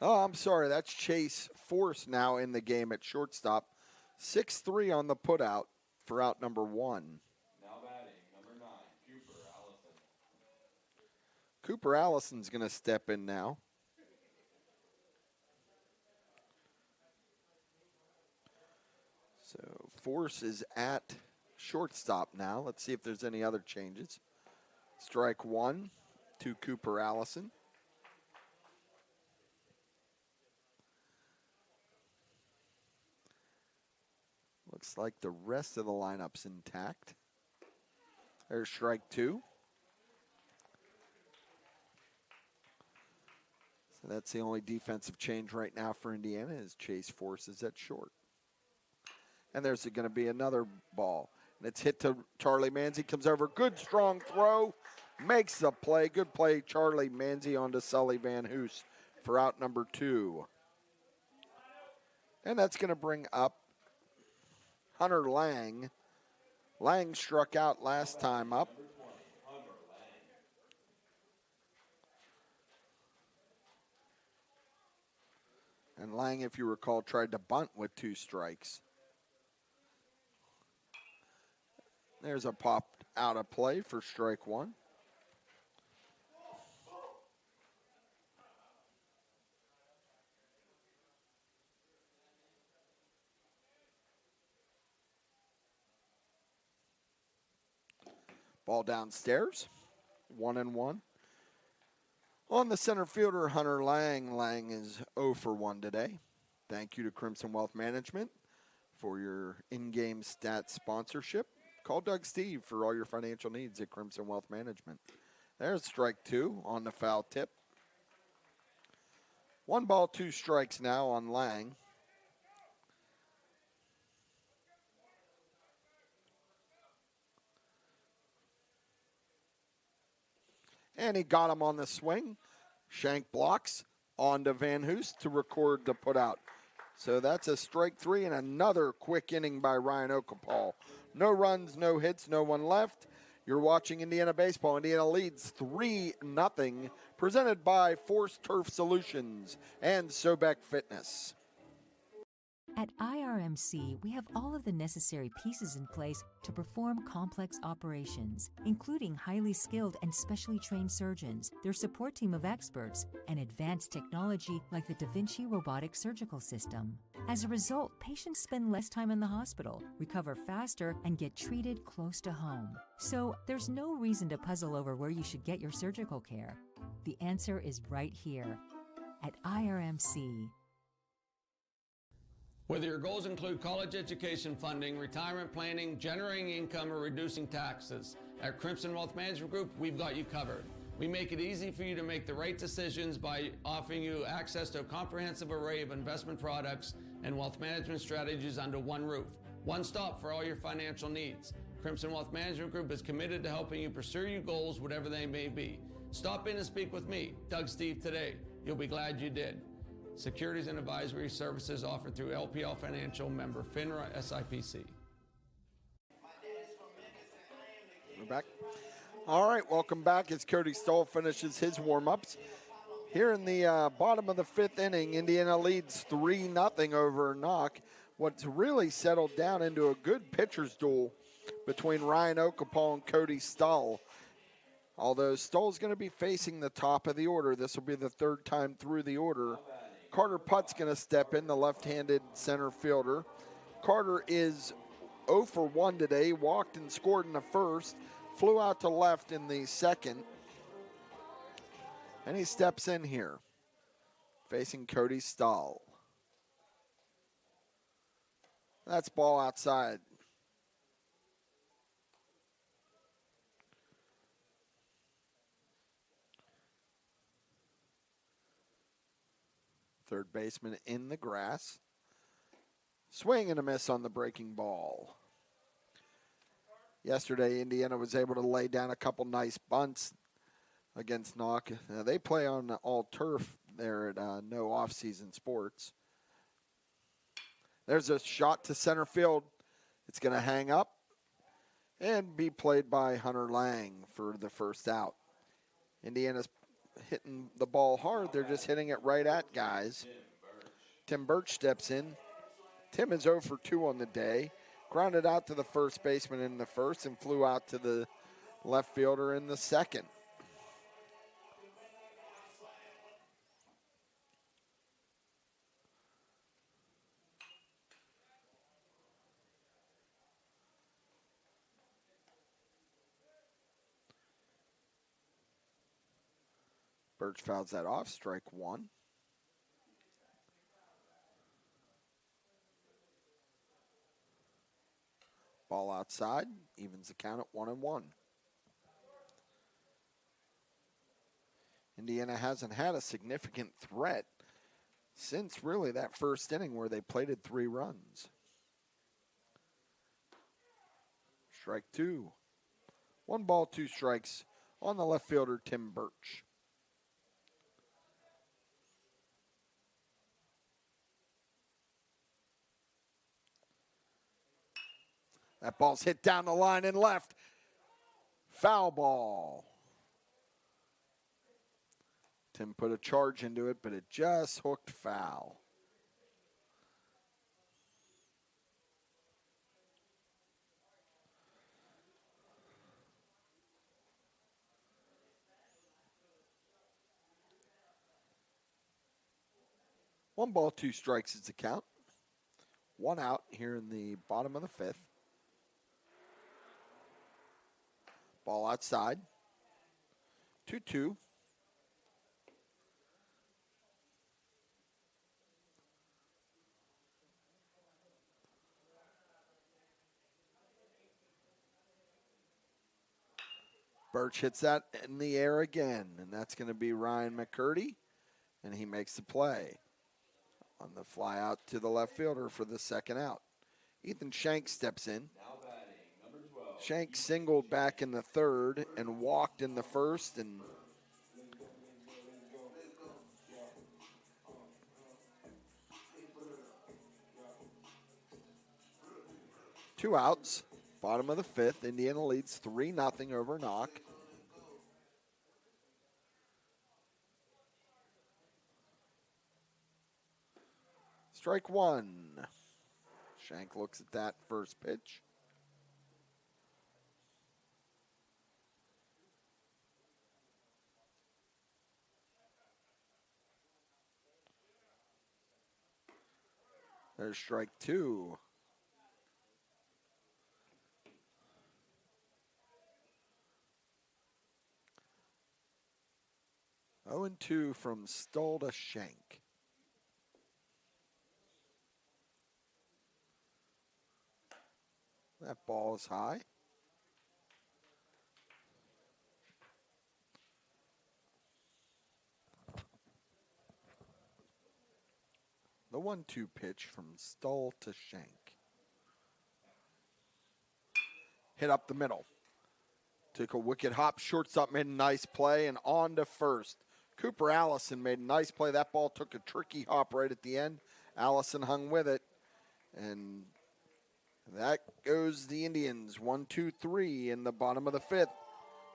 Oh, I'm sorry. That's Chase Force now in the game at shortstop. 6-3 on the putout for out number 1. Now batting, number 9, Cooper Allison. Cooper Allison's going to step in now. So Force is at shortstop now. Let's see if there's any other changes. Strike 1 to Cooper Allison. Looks like the rest of the lineup's intact. There's strike 2. So that's the only defensive change right now for Indiana is Chase Force is at short. And there's going to be another ball. And it's hit to Charlie Manzi. Comes over. Good, strong throw. Makes the play. Good play, Charlie Manzi onto Sully Van Hoos for out number 2. And that's going to bring up Hunter Lang. Lang struck out last time up. And Lang, if you recall, tried to bunt with 2 strikes. There's a pop out of play for strike 1. Ball downstairs, 1-1. On the center fielder, Hunter Lang. Lang is 0 for 1 today. Thank you to Crimson Wealth Management for your in-game stats sponsorship. Call Doug Steve for all your financial needs at Crimson Wealth Management. There's strike 2 on the foul tip. 1 ball, 2 strikes now on Lang. And he got him on the swing. Shank blocks onto Van Hoos to record the putout. So that's a strike 3 and another quick inning by Ryan Okapal. No runs, no hits, no one left. You're watching Indiana Baseball. Indiana leads 3-0, presented by Force Turf Solutions and Sobek Fitness. At IRMC, we have all of the necessary pieces in place to perform complex operations, including highly skilled and specially trained surgeons, their support team of experts, and advanced technology like the Da Vinci robotic surgical system. As a result, patients spend less time in the hospital, recover faster, and get treated close to home. So there's no reason to puzzle over where you should get your surgical care. The answer is right here at IRMC. Whether your goals include college education funding, retirement planning, generating income, or reducing taxes, at Crimson Wealth Management Group, we've got you covered. We make it easy for you to make the right decisions by offering you access to a comprehensive array of investment products and wealth management strategies under one roof. One stop for all your financial needs. Crimson Wealth Management Group is committed to helping you pursue your goals, whatever they may be. Stop in and speak with me, Doug Steve, today. You'll be glad you did. Securities and advisory services offered through LPL Financial, member FINRA SIPC. We're back. All right, welcome back as Cody Stoll finishes his warm-ups. Here in the bottom of the 5th inning, Indiana leads 3-0 over Knoch. What's really settled down into a good pitcher's duel between Ryan Okapal and Cody Stoll. Although Stoll's going to be facing the top of the order. This will be the 3rd time through the order. Carter Putt's going to step in, the left-handed center fielder. Carter is 0 for 1 today, walked and scored in the 1st, flew out to left in the 2nd. And he steps in here, facing Cody Stoll. That's ball outside. Third baseman in the grass. Swing and a miss on the breaking ball. Yesterday, Indiana was able to lay down a couple nice bunts against Knoch. They play on all turf there at No Off-Season Sports. There's a shot to center field. It's going to hang up and be played by Hunter Lang for the first out. Indiana's hitting the ball hard. They're just hitting it right at guys. Tim Birch steps in. Tim is 0 for 2 on the day. Grounded out to the first baseman in the 1st and flew out to the left fielder in the 2nd. Birch fouls that off, strike 1. Ball outside, evens the count at 1-1. Indiana hasn't had a significant threat since really that 1st inning where they plated 3 runs. Strike 2. 1 ball, 2 strikes on the left fielder, Tim Birch. That ball's hit down the line and left. Foul ball. Tim put a charge into it, but it just hooked foul. One ball, two strikes is the count. One out here in the bottom of the fifth. Ball outside. 2-2. Birch hits that in the air again, and that's going to be Ryan McCurdy, and he makes the play on the fly out to the left fielder for the second out. Ethan Shank steps in. Shank singled back in the third and walked in the first, and two outs. Bottom of the fifth. Indiana leads 3-0 over Knoch. Strike one. Shank looks at that first pitch. There's strike two. Oh and 2 from Stoll to Shank. That ball is high. The 1-2 pitch from Stoll to Shank. Hit up the middle. Took a wicked hop, shortstop made a nice play, and on to first. Cooper Allison made a nice play. That ball took a tricky hop right at the end. Allison hung with it, and that goes the Indians. 1-2-3 in the bottom of the fifth.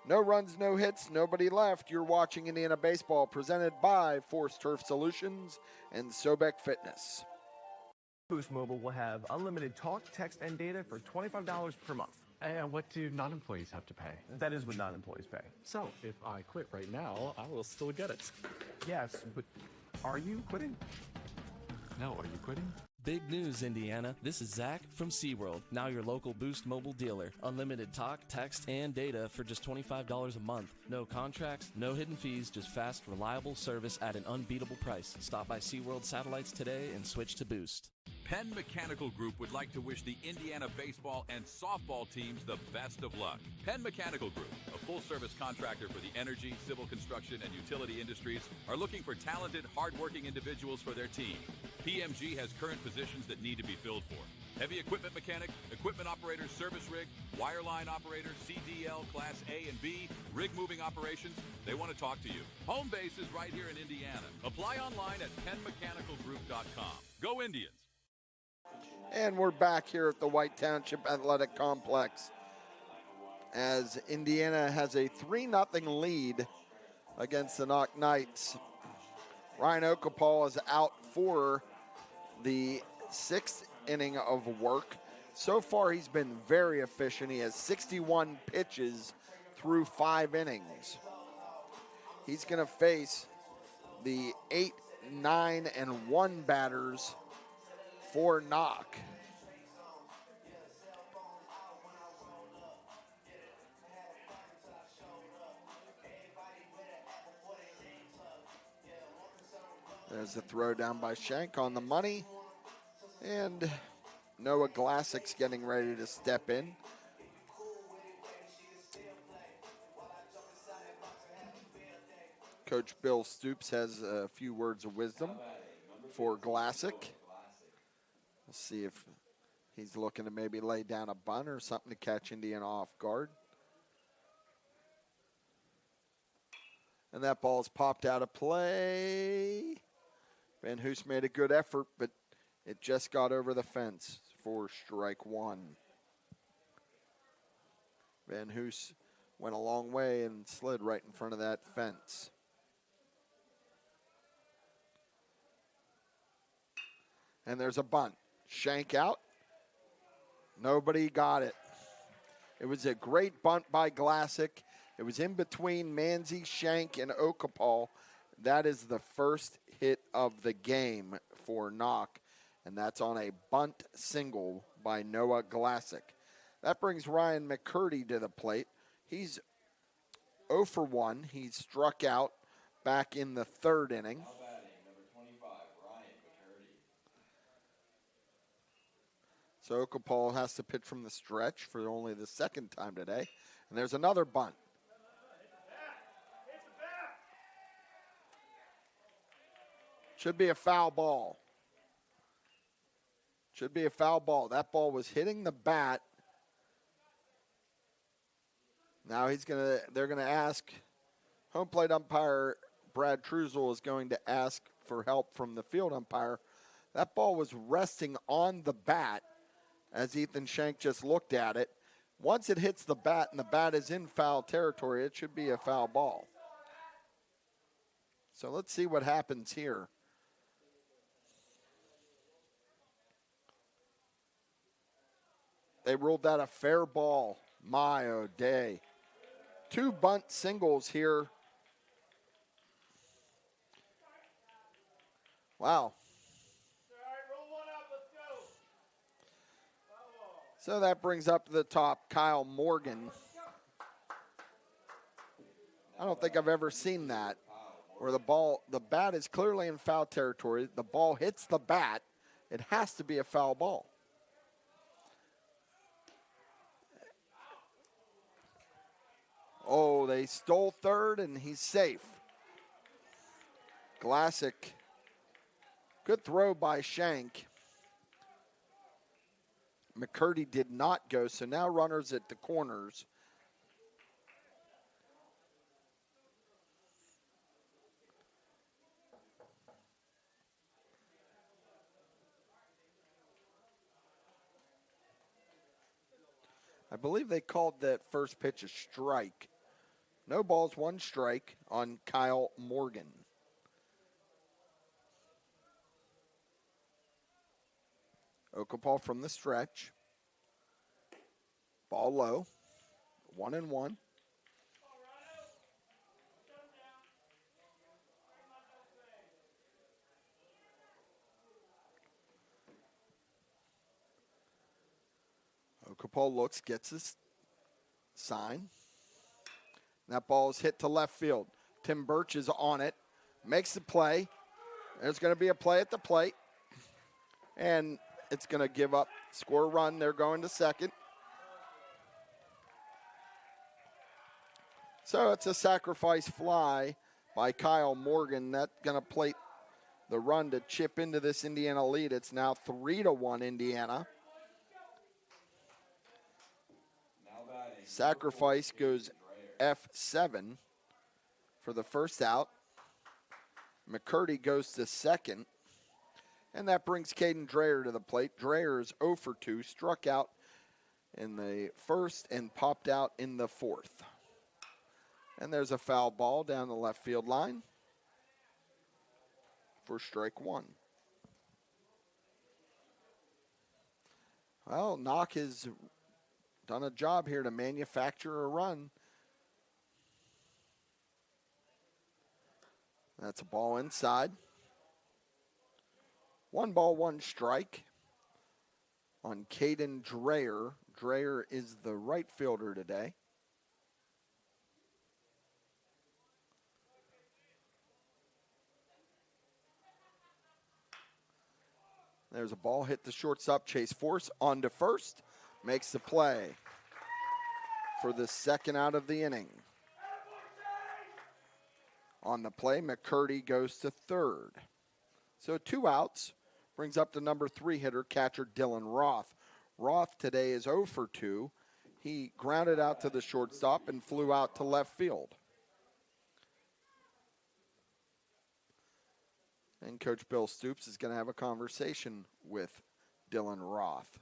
No runs, no hits, nobody left. You're watching Indiana Baseball, presented by Force Turf Solutions and Sobek Fitness. Boost Mobile will have unlimited talk, text, and data for $25 per month. And what do non-employees have to pay? That is what non-employees pay. So, if I quit right now, I will still get it. Yes, but are you quitting? No, are you quitting? Big news, Indiana. This is Zach from SeaWorld, now your local Boost Mobile dealer. Unlimited talk, text, and data for just $25 a month. No contracts, no hidden fees, just fast, reliable service at an unbeatable price. Stop by SeaWorld Satellites today and switch to Boost. Penn Mechanical Group would like to wish the Indiana baseball and softball teams the best of luck. Penn Mechanical Group, a full-service contractor for the energy, civil construction, and utility industries, are looking for talented, hard-working individuals for their team. PMG has current positions that need to be filled for. Heavy equipment mechanic, equipment operator, service rig, wireline operator, CDL, Class A and B, rig moving operations. They want to talk to you. Home base is right here in Indiana. Apply online at PennMechanicalGroup.com. Go Indians! And we're back here at the White Township Athletic Complex as Indiana has a 3-0 lead against the Knoch Knights. Ryan Okapal is out for the 6th inning of work. So far, he's been very efficient. He has 61 pitches through 5 innings. He's going to face the 8, 9, and 1 batters for Knoch. There's a throw down by Shank on the money. And Noah Glassick's getting ready to step in. Coach Bill Stoops has a few words of wisdom for Glassick. We'll see if he's looking to maybe lay down a bunt or something to catch Indiana off guard. And that ball's popped out of play. Van Hoos made a good effort, but it just got over the fence for strike one. Van Hoos went a long way and slid right in front of that fence. And there's a bunt. Shank out. Nobody got it. It was a great bunt by Glassick. It was in between Manzi, Shank, and Okapal. That is the first hit of the game for Knoch, and that's on a bunt single by Noah Glassick. That brings Ryan McCurdy to the plate. He's 0 for 1. He struck out back in the third inning. Now batting, number 25, Ryan McCurdy. So Okapal has to pitch from the stretch for only the second time today. And there's another bunt. Should be a foul ball. Should be a foul ball. That ball was hitting the bat. Now they're gonna ask, home plate umpire Brad Truzel is going to ask for help from the field umpire. That ball was resting on the bat as Ethan Shank just looked at it. Once it hits the bat and the bat is in foul territory, it should be a foul ball. So let's see what happens here. They ruled that a fair ball. My, oh, day. 2 bunt singles here. Wow. So that brings up to the top Kyle Morgan. I don't think I've ever seen that, where the bat is clearly in foul territory. The ball hits the bat. It has to be a foul ball. Oh, they stole third, and he's safe. Glassick. Good throw by Shank. McCurdy did not go, so now runners at the corners. I believe they called that first pitch a strike. No balls, 1 strike on Kyle Morgan. Okapal from the stretch. Ball low. 1-1. Okapal looks, gets his sign. That ball is hit to left field. Tim Birch is on it, makes the play. There's going to be a play at the plate. And it's going to give up, score a run. They're going to second. So it's a sacrifice fly by Kyle Morgan. That's going to plate the run to chip into this Indiana lead. It's now 3-1 Indiana. Sacrifice goes F7 for the first out. McCurdy goes to second. And that brings Caden Dreyer to the plate. Dreyer is 0 for 2, struck out in the first and popped out in the fourth. And there's a foul ball down the left field line for strike 1. Well, Knoch has done a job here to manufacture a run. That's a ball inside. 1 ball, 1 strike on Caden Dreyer. Dreyer is the right fielder today. There's a ball hit the shortstop. Chase Force on to first. Makes the play for the second out of the inning. On the play, McCurdy goes to third. So 2 outs. Brings up the number 3 hitter, catcher Dylan Roth. Roth today is 0 for 2. He grounded out to the shortstop and flew out to left field. And Coach Bill Stoops is going to have a conversation with Dylan Roth.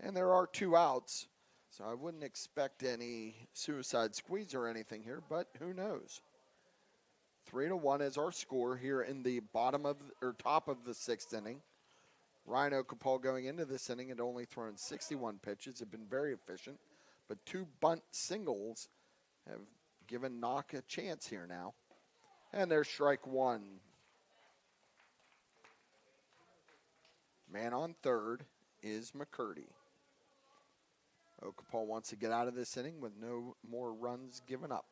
And there are 2 outs, so I wouldn't expect any suicide squeeze or anything here, but who knows. 3-1 is our score here in the top of the 6th inning. Ryan Okapal going into this inning had only thrown 61 pitches, had been very efficient, but 2 bunt singles have given Knoch a chance here now. And there's strike 1. Man on third is McCurdy. Okapal wants to get out of this inning with no more runs given up.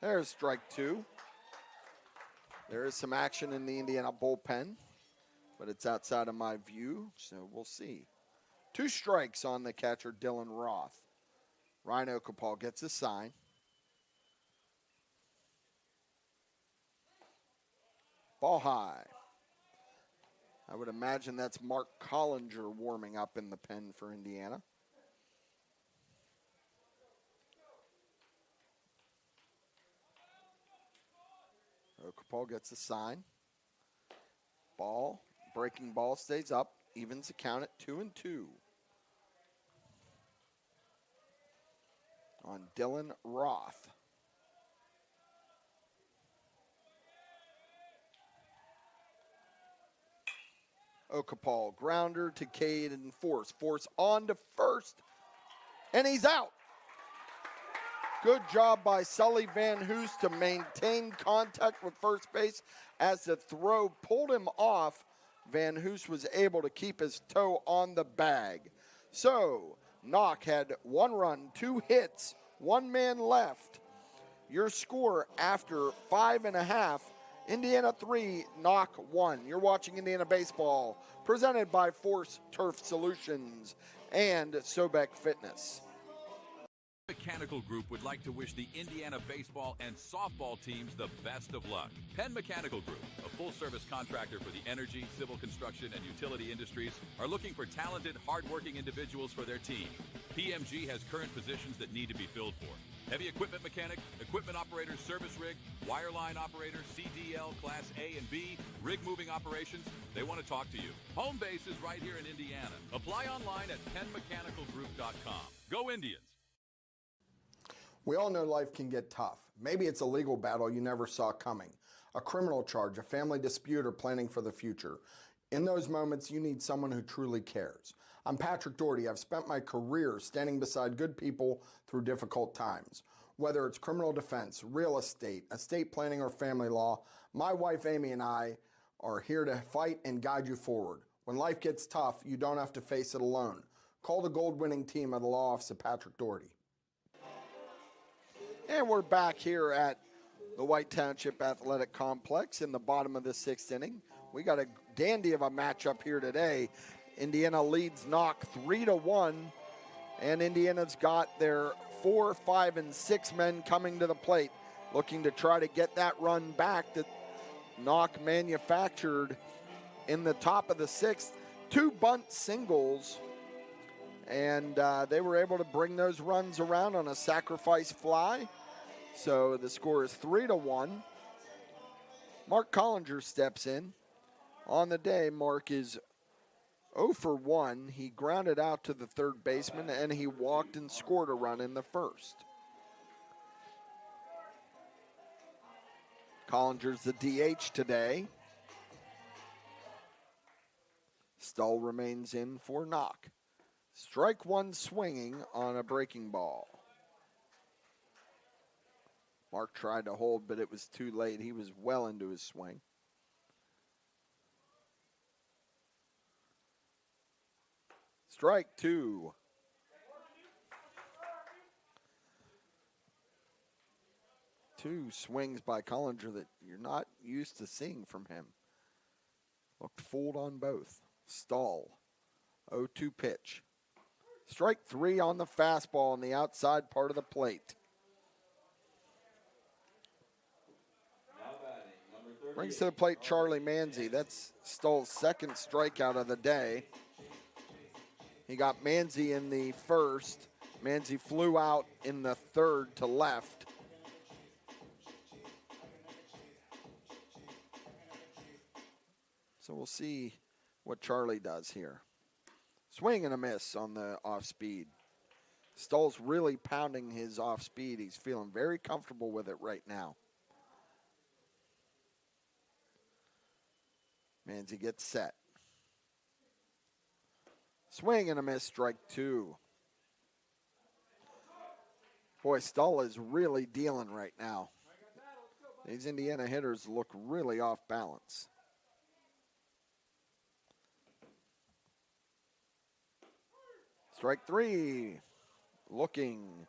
There's strike 2. There is some action in the Indiana bullpen, but it's outside of my view, so we'll see. 2 strikes on the catcher, Dylan Roth. Ryan Okapal gets a sign. Ball high. I would imagine that's Mark Collinger warming up in the pen for Indiana. Okapal gets a sign. Breaking ball stays up, evens the count at 2-2. On Dylan Roth. Okapal, grounder to Cade and Force. Force on to first, and he's out. Good job by Sully Van Hoos to maintain contact with first base. As the throw pulled him off, Van Hoos was able to keep his toe on the bag. So, Knoch had 1 run, 2 hits, 1 man left. Your score after 5.5, Indiana 3, Knoch 1. You're watching Indiana Baseball, presented by Force Turf Solutions and Sobek Fitness. Mechanical Group would like to wish the Indiana baseball and softball teams the best of luck. Penn Mechanical Group, a full-service contractor for the energy, civil construction, and utility industries, are looking for talented, hard-working individuals for their team. PMG has current positions that need to be filled for. Heavy equipment mechanic, equipment operator, service rig, wireline operator, CDL, Class A and B, rig moving operations. They want to talk to you. Home base is right here in Indiana. Apply online at PennMechanicalGroup.com. Go Indians! We all know life can get tough. Maybe it's a legal battle you never saw coming, a criminal charge, a family dispute, or planning for the future. In those moments, you need someone who truly cares. I'm Patrick Doherty. I've spent my career standing beside good people through difficult times. Whether it's criminal defense, real estate planning, or family law, my wife Amy and I are here to fight and guide you forward. When life gets tough, you don't have to face it alone. Call the gold-winning team of the Law Office of Patrick Doherty. And we're back here at the White Township Athletic Complex in the bottom of the 6th inning. We got a dandy of a matchup here today. Indiana leads Knoch 3-1, and Indiana's got their 4, 5, and 6 men coming to the plate, looking to try to get that run back that Knoch manufactured in the top of the 6th. 2 bunt singles, and they were able to bring those runs around on a sacrifice fly. So the score is 3-1. Mark Collinger steps in. On the day, Mark is 0 for 1. He grounded out to the third baseman, and he walked and scored a run in the first. Collinger's the DH today. Stull remains in for Knoch. Strike 1 swinging on a breaking ball. Mark tried to hold, but it was too late. He was well into his swing. Strike 2. Two swings by Collinger that you're not used to seeing from him. Looked fooled on both. Stull. 0-2 pitch. Strike 3 on the fastball on the outside part of the plate. Brings to the plate Charlie Manzi. That's Stull's second strikeout of the day. He got Manzi in the first. Manzi flew out in the third to left. So we'll see what Charlie does here. Swing and a miss on the off speed. Stoll's really pounding his off speed. He's feeling very comfortable with it right now. Manzi gets set. Swing and a miss, strike 2. Boy, Stoll is really dealing right now. These Indiana hitters look really off balance. Strike 3. Looking.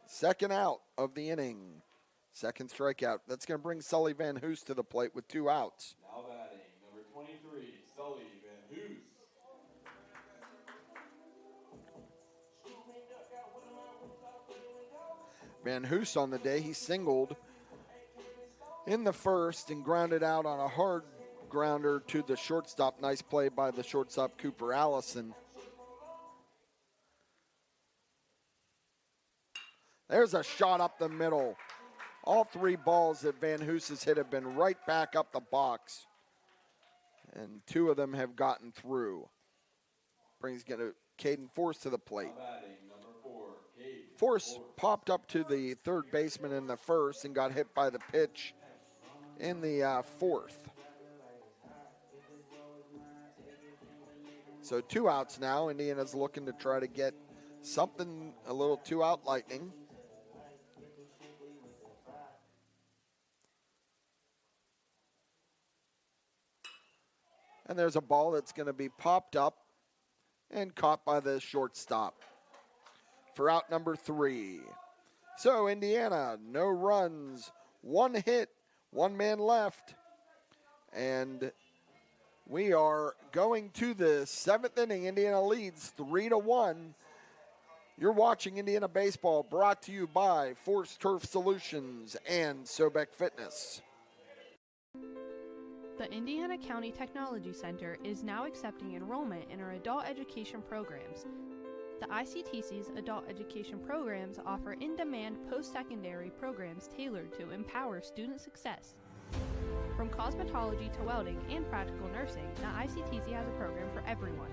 Second out of the inning. Second strikeout. That's going to bring Sully Van Hoos to the plate with 2 outs. Now batting, number 23, Sully Van Hoos. Van Hoos on the day, he singled in the first and grounded out on a hard grounder to the shortstop. Nice play by the shortstop, Cooper Allison. There's a shot up the middle. All 3 balls that Van Hoos has hit have been right back up the box. And 2 of them have gotten through. Brings Caden Force to the plate. Force popped up to the third baseman in the first and got hit by the pitch in the fourth. So 2 outs now. Indiana's looking to try to get something, a little 2-out lightning. And there's a ball that's going to be popped up and caught by the shortstop for out number 3. So Indiana, no runs, 1 hit, 1 man left. And we are going to the 7th inning. Indiana leads 3-1. You're watching Indiana Baseball, brought to you by Force Turf Solutions and Sobek Fitness. The Indiana County Technology Center is now accepting enrollment in our adult education programs. The ICTC's adult education programs offer in-demand post-secondary programs tailored to empower student success. From cosmetology to welding and practical nursing, the ICTC has a program for everyone.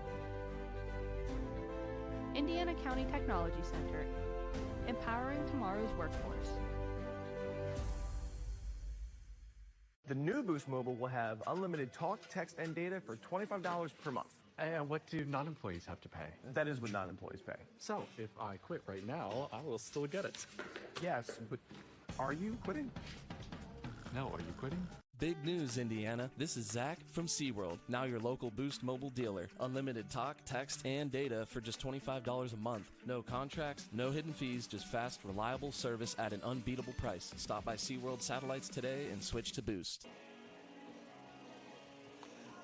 Indiana County Technology Center, empowering tomorrow's workforce. The new Boost Mobile will have unlimited talk, text, and data for $25 per month. And what do non-employees have to pay? That is what non-employees pay. So, if I quit right now, I will still get it. Yes, but are you quitting? No, are you quitting? Big news, Indiana. This is Zach from SeaWorld, now your local Boost Mobile dealer. Unlimited talk, text, and data for just $25 a month. No contracts, no hidden fees, just fast, reliable service at an unbeatable price. Stop by SeaWorld Satellites today and switch to Boost.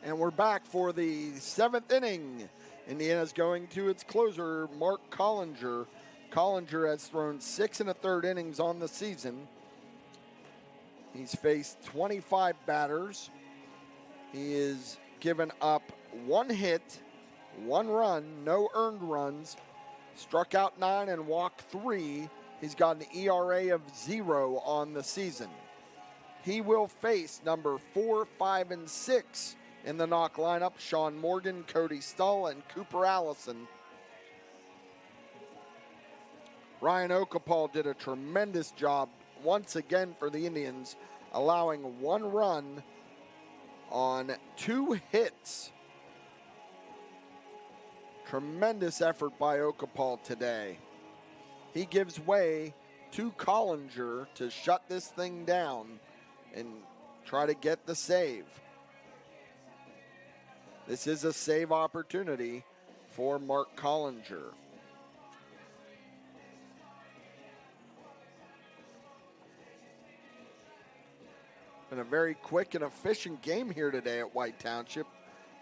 And we're back for the 7th inning. Indiana's going to its closer, Mark Collinger. Collinger has thrown 6 1/3 innings on the season. He's faced 25 batters. He has given up 1 hit, 1 run, no earned runs, struck out 9 and walked 3. He's got an ERA of 0 on the season. He will face number 4, 5, and 6 in the Knoch lineup, Sean Morgan, Cody Stull, and Cooper Allison. Ryan Okapal did a tremendous job once again for the Indians, allowing 1 run on 2 hits. Tremendous effort by Okapal today. He gives way to Collinger to shut this thing down and try to get the save. This is a save opportunity for Mark Collinger. Been a very quick and efficient game here today at White Township.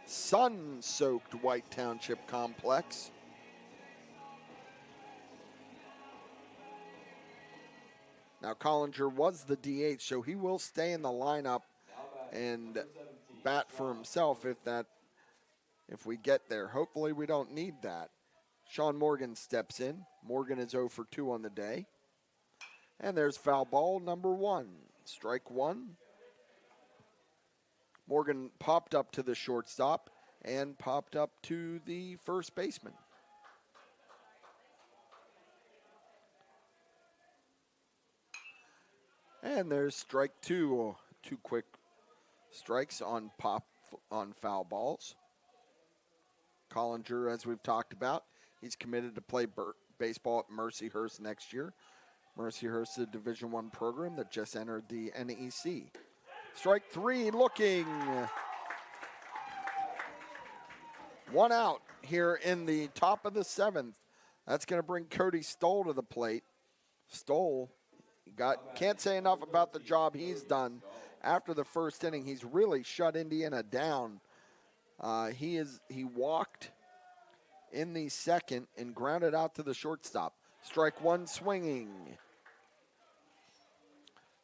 Sun-soaked White Township complex. Now Collinger was the DH, so he will stay in the lineup and bat for himself if we get there. Hopefully we don't need that. Sean Morgan steps in. Morgan is 0 for 2 on the day. And there's foul ball number 1. Strike 1. Morgan popped up to the shortstop and popped up to the first baseman. And there's strike two. Two quick strikes on foul balls. Collinger, as we've talked about, he's committed to play baseball at Mercyhurst next year. Mercyhurst is a Division I program that just entered the NEC. Strike three, looking. One out here in the top of the seventh. That's going to bring Cody Stoll to the plate. Stoll can't say enough about the job he's done. After the first inning, he's really shut Indiana down. He walked in the second and grounded out to the shortstop. Strike one, swinging.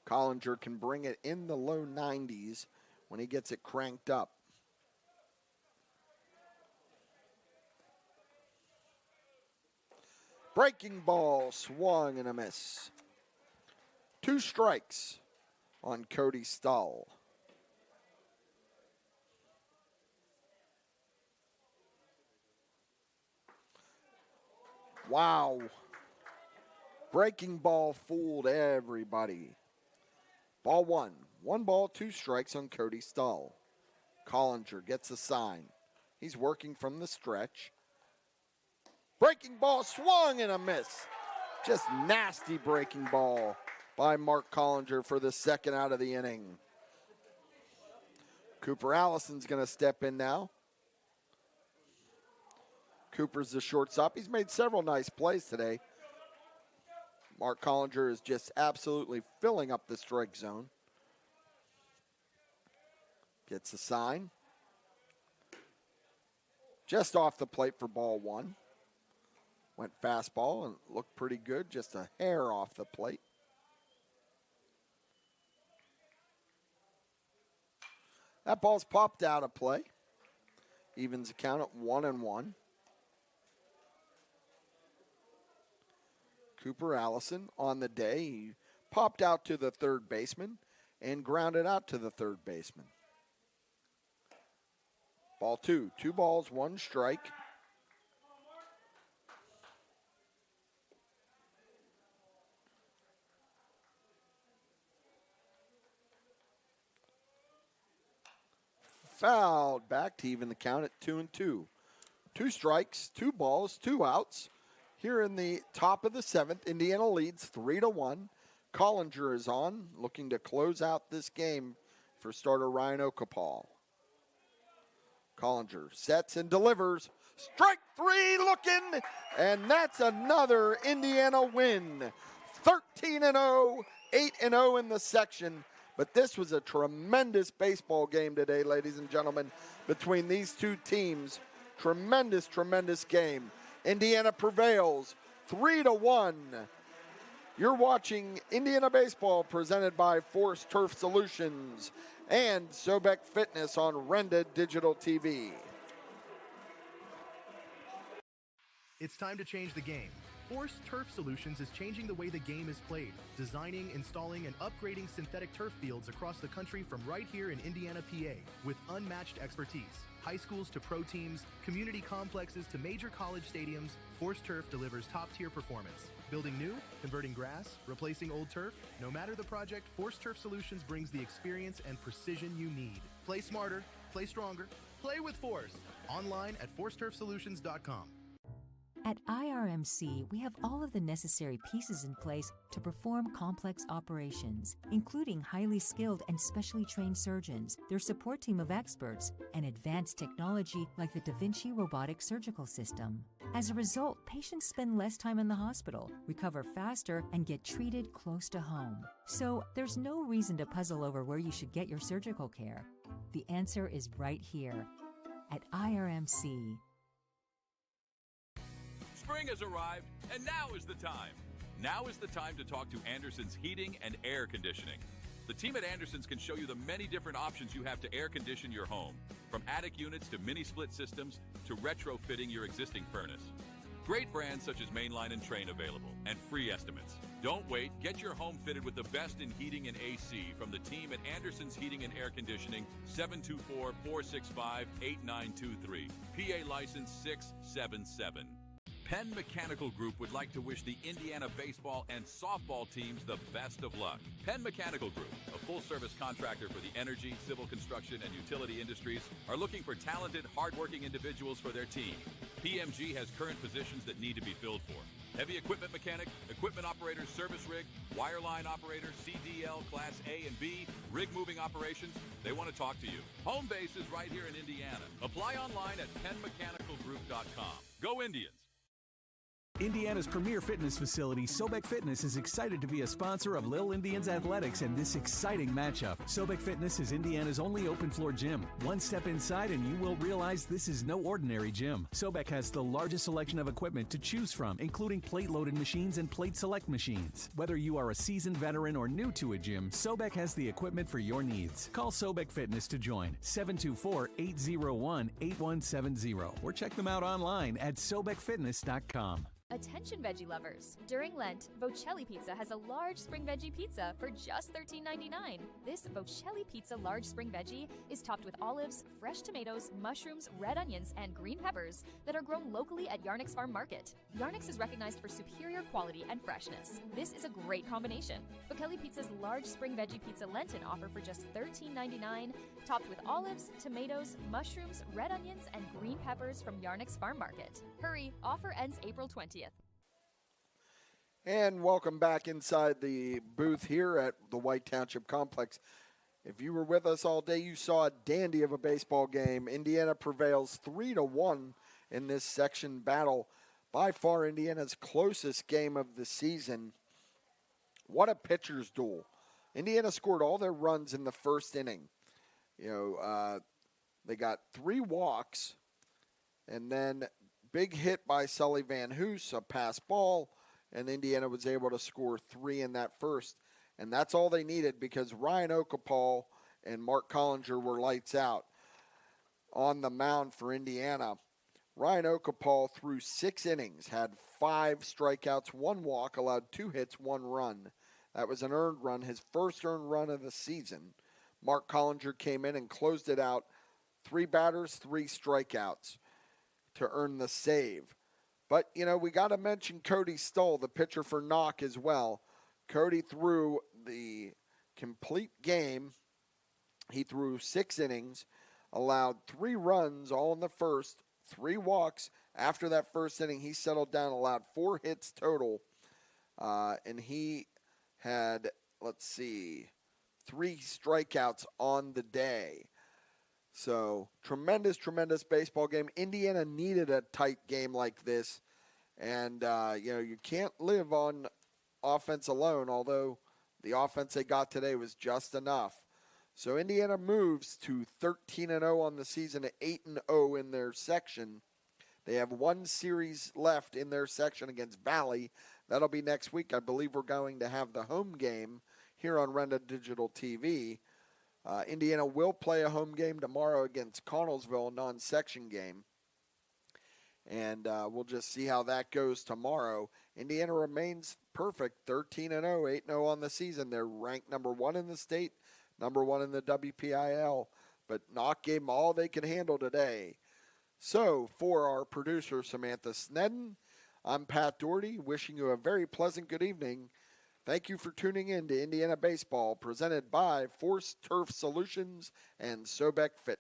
Collinger can bring it in the low 90s when he gets it cranked up. Breaking ball, swung and a miss. Two strikes on Cody Stoll. Wow. Breaking ball fooled everybody. Ball one. 1 ball, 2 strikes on Cody Stoll. Collinger gets a sign. He's working from the stretch. Breaking ball, swung and a miss. Just nasty breaking ball by Mark Collinger for the second out of the inning. Cooper Allison's going to step in now. Cooper's the shortstop. He's made several nice plays today. Mark Collinger is just absolutely filling up the strike zone. Gets a sign. Just off the plate for ball one. Went fastball and looked pretty good, just a hair off the plate. That ball's popped out of play. Evens the count at 1-1. Cooper Allison on the day, he popped out to the third baseman and grounded out to the third baseman. Ball two. 2 balls, 1 strike. Fouled back to even the count at 2-2. 2 strikes, 2 balls, 2 outs. Here in the top of the 7th, Indiana leads 3-1. Collinger is on, looking to close out this game for starter Ryan Okapal. Collinger sets and delivers. Strike 3 looking, and that's another Indiana win. 13-0, 8-0 in the section. But this was a tremendous baseball game today, ladies and gentlemen, between these two teams. Tremendous, tremendous game. Indiana prevails 3-1. You're watching Indiana Baseball presented by Force Turf Solutions and Sobek Fitness on Renda Digital TV. It's time to change the game. Force Turf Solutions is changing the way the game is played, designing, installing, and upgrading synthetic turf fields across the country from right here in Indiana, PA, with unmatched expertise. High schools to pro teams, community complexes to major college stadiums, Force Turf delivers top-tier performance. Building new, converting grass, replacing old turf, no matter the project, Force Turf Solutions brings the experience and precision you need. Play smarter, play stronger, play with Force. Online at forceturfsolutions.com. At IRMC, we have all of the necessary pieces in place to perform complex operations, including highly skilled and specially trained surgeons, their support team of experts, and advanced technology like the Da Vinci robotic surgical system. As a result, patients spend less time in the hospital, recover faster, and get treated close to home. So there's no reason to puzzle over where you should get your surgical care. The answer is right here at IRMC. Spring has arrived, and now is the time. Now is the time to talk to Anderson's Heating and Air Conditioning. The team at Anderson's can show you the many different options you have to air condition your home, from attic units to mini split systems to retrofitting your existing furnace. Great brands such as Mainline and Train available, and free estimates. Don't wait. Get your home fitted with the best in heating and AC from the team at Anderson's Heating and Air Conditioning, 724-465-8923. PA license 677. Penn Mechanical Group would like to wish the Indiana baseball and softball teams the best of luck. Penn Mechanical Group, a full-service contractor for the energy, civil construction, and utility industries, are looking for talented, hardworking individuals for their team. PMG has current positions that need to be filled for. Heavy equipment mechanic, equipment operator, service rig, wireline operator, CDL, Class A and B, rig moving operations. They want to talk to you. Home base is right here in Indiana. Apply online at PennMechanicalGroup.com. Go Indians! Indiana's premier fitness facility, Sobek Fitness, is excited to be a sponsor of Lil Indians Athletics and this exciting matchup. Sobek Fitness is Indiana's only open-floor gym. One step inside and you will realize this is no ordinary gym. Sobek has the largest selection of equipment to choose from, including plate-loaded machines and plate select machines. Whether you are a seasoned veteran or new to a gym, Sobek has the equipment for your needs. Call Sobek Fitness to join, 724-801-8170, or check them out online at sobekfitness.com. Attention veggie lovers! During Lent, Vocelli Pizza has a large spring veggie pizza for just $13.99. This Vocelli Pizza large spring veggie is topped with olives, fresh tomatoes, mushrooms, red onions, and green peppers that are grown locally at Yarnick's Farm Market. Yarnick's is recognized for superior quality and freshness. This is a great combination. Vocelli Pizza's large spring veggie pizza Lenten offer for just $13.99, topped with olives, tomatoes, mushrooms, red onions, and green peppers from Yarnick's Farm Market. Hurry, offer ends April 20th. And welcome back inside the booth here at the White Township Complex. If you were with us all day, you saw a dandy of a baseball game. Indiana prevails 3-1 in this section battle. By far, Indiana's closest game of the season. What a pitcher's duel. Indiana scored all their runs in the first inning. They got 3 walks, and then big hit by Sully Van Hoos, a pass ball, and Indiana was able to score 3 in that first. And that's all they needed because Ryan Okapal and Mark Collinger were lights out on the mound for Indiana. Ryan Okapal threw 6 innings, had 5 strikeouts, 1 walk, allowed 2 hits, 1 run. That was an earned run, his first earned run of the season. Mark Collinger came in and closed it out. 3 batters, 3 strikeouts to earn the save. But, we got to mention Cody Stoll, the pitcher for Knoch as well. Cody threw the complete game. He threw 6 innings, allowed 3 runs all in the first, 3 walks. After that first inning, he settled down, allowed 4 hits total. And he had, 3 strikeouts on the day. So, tremendous, tremendous baseball game. Indiana needed a tight game like this. And, you can't live on offense alone, although the offense they got today was just enough. So, Indiana moves to 13-0 on the season, to 8-0 in their section. They have 1 series left in their section against Valley. That'll be next week. I believe we're going to have the home game here on Renda Digital TV. Indiana will play a home game tomorrow against Connellsville, a non-section game. And we'll just see how that goes tomorrow. Indiana remains perfect, 13-0, 8-0 on the season. They're ranked number 1 in the state, number 1 in the WPIAL. But Knoch gave them all they could handle today. So, for our producer, Samantha Snedden, I'm Pat Doherty, wishing you a very pleasant good evening. Thank you for tuning in to Indiana Baseball, presented by Force Turf Solutions and Sobek Fitness.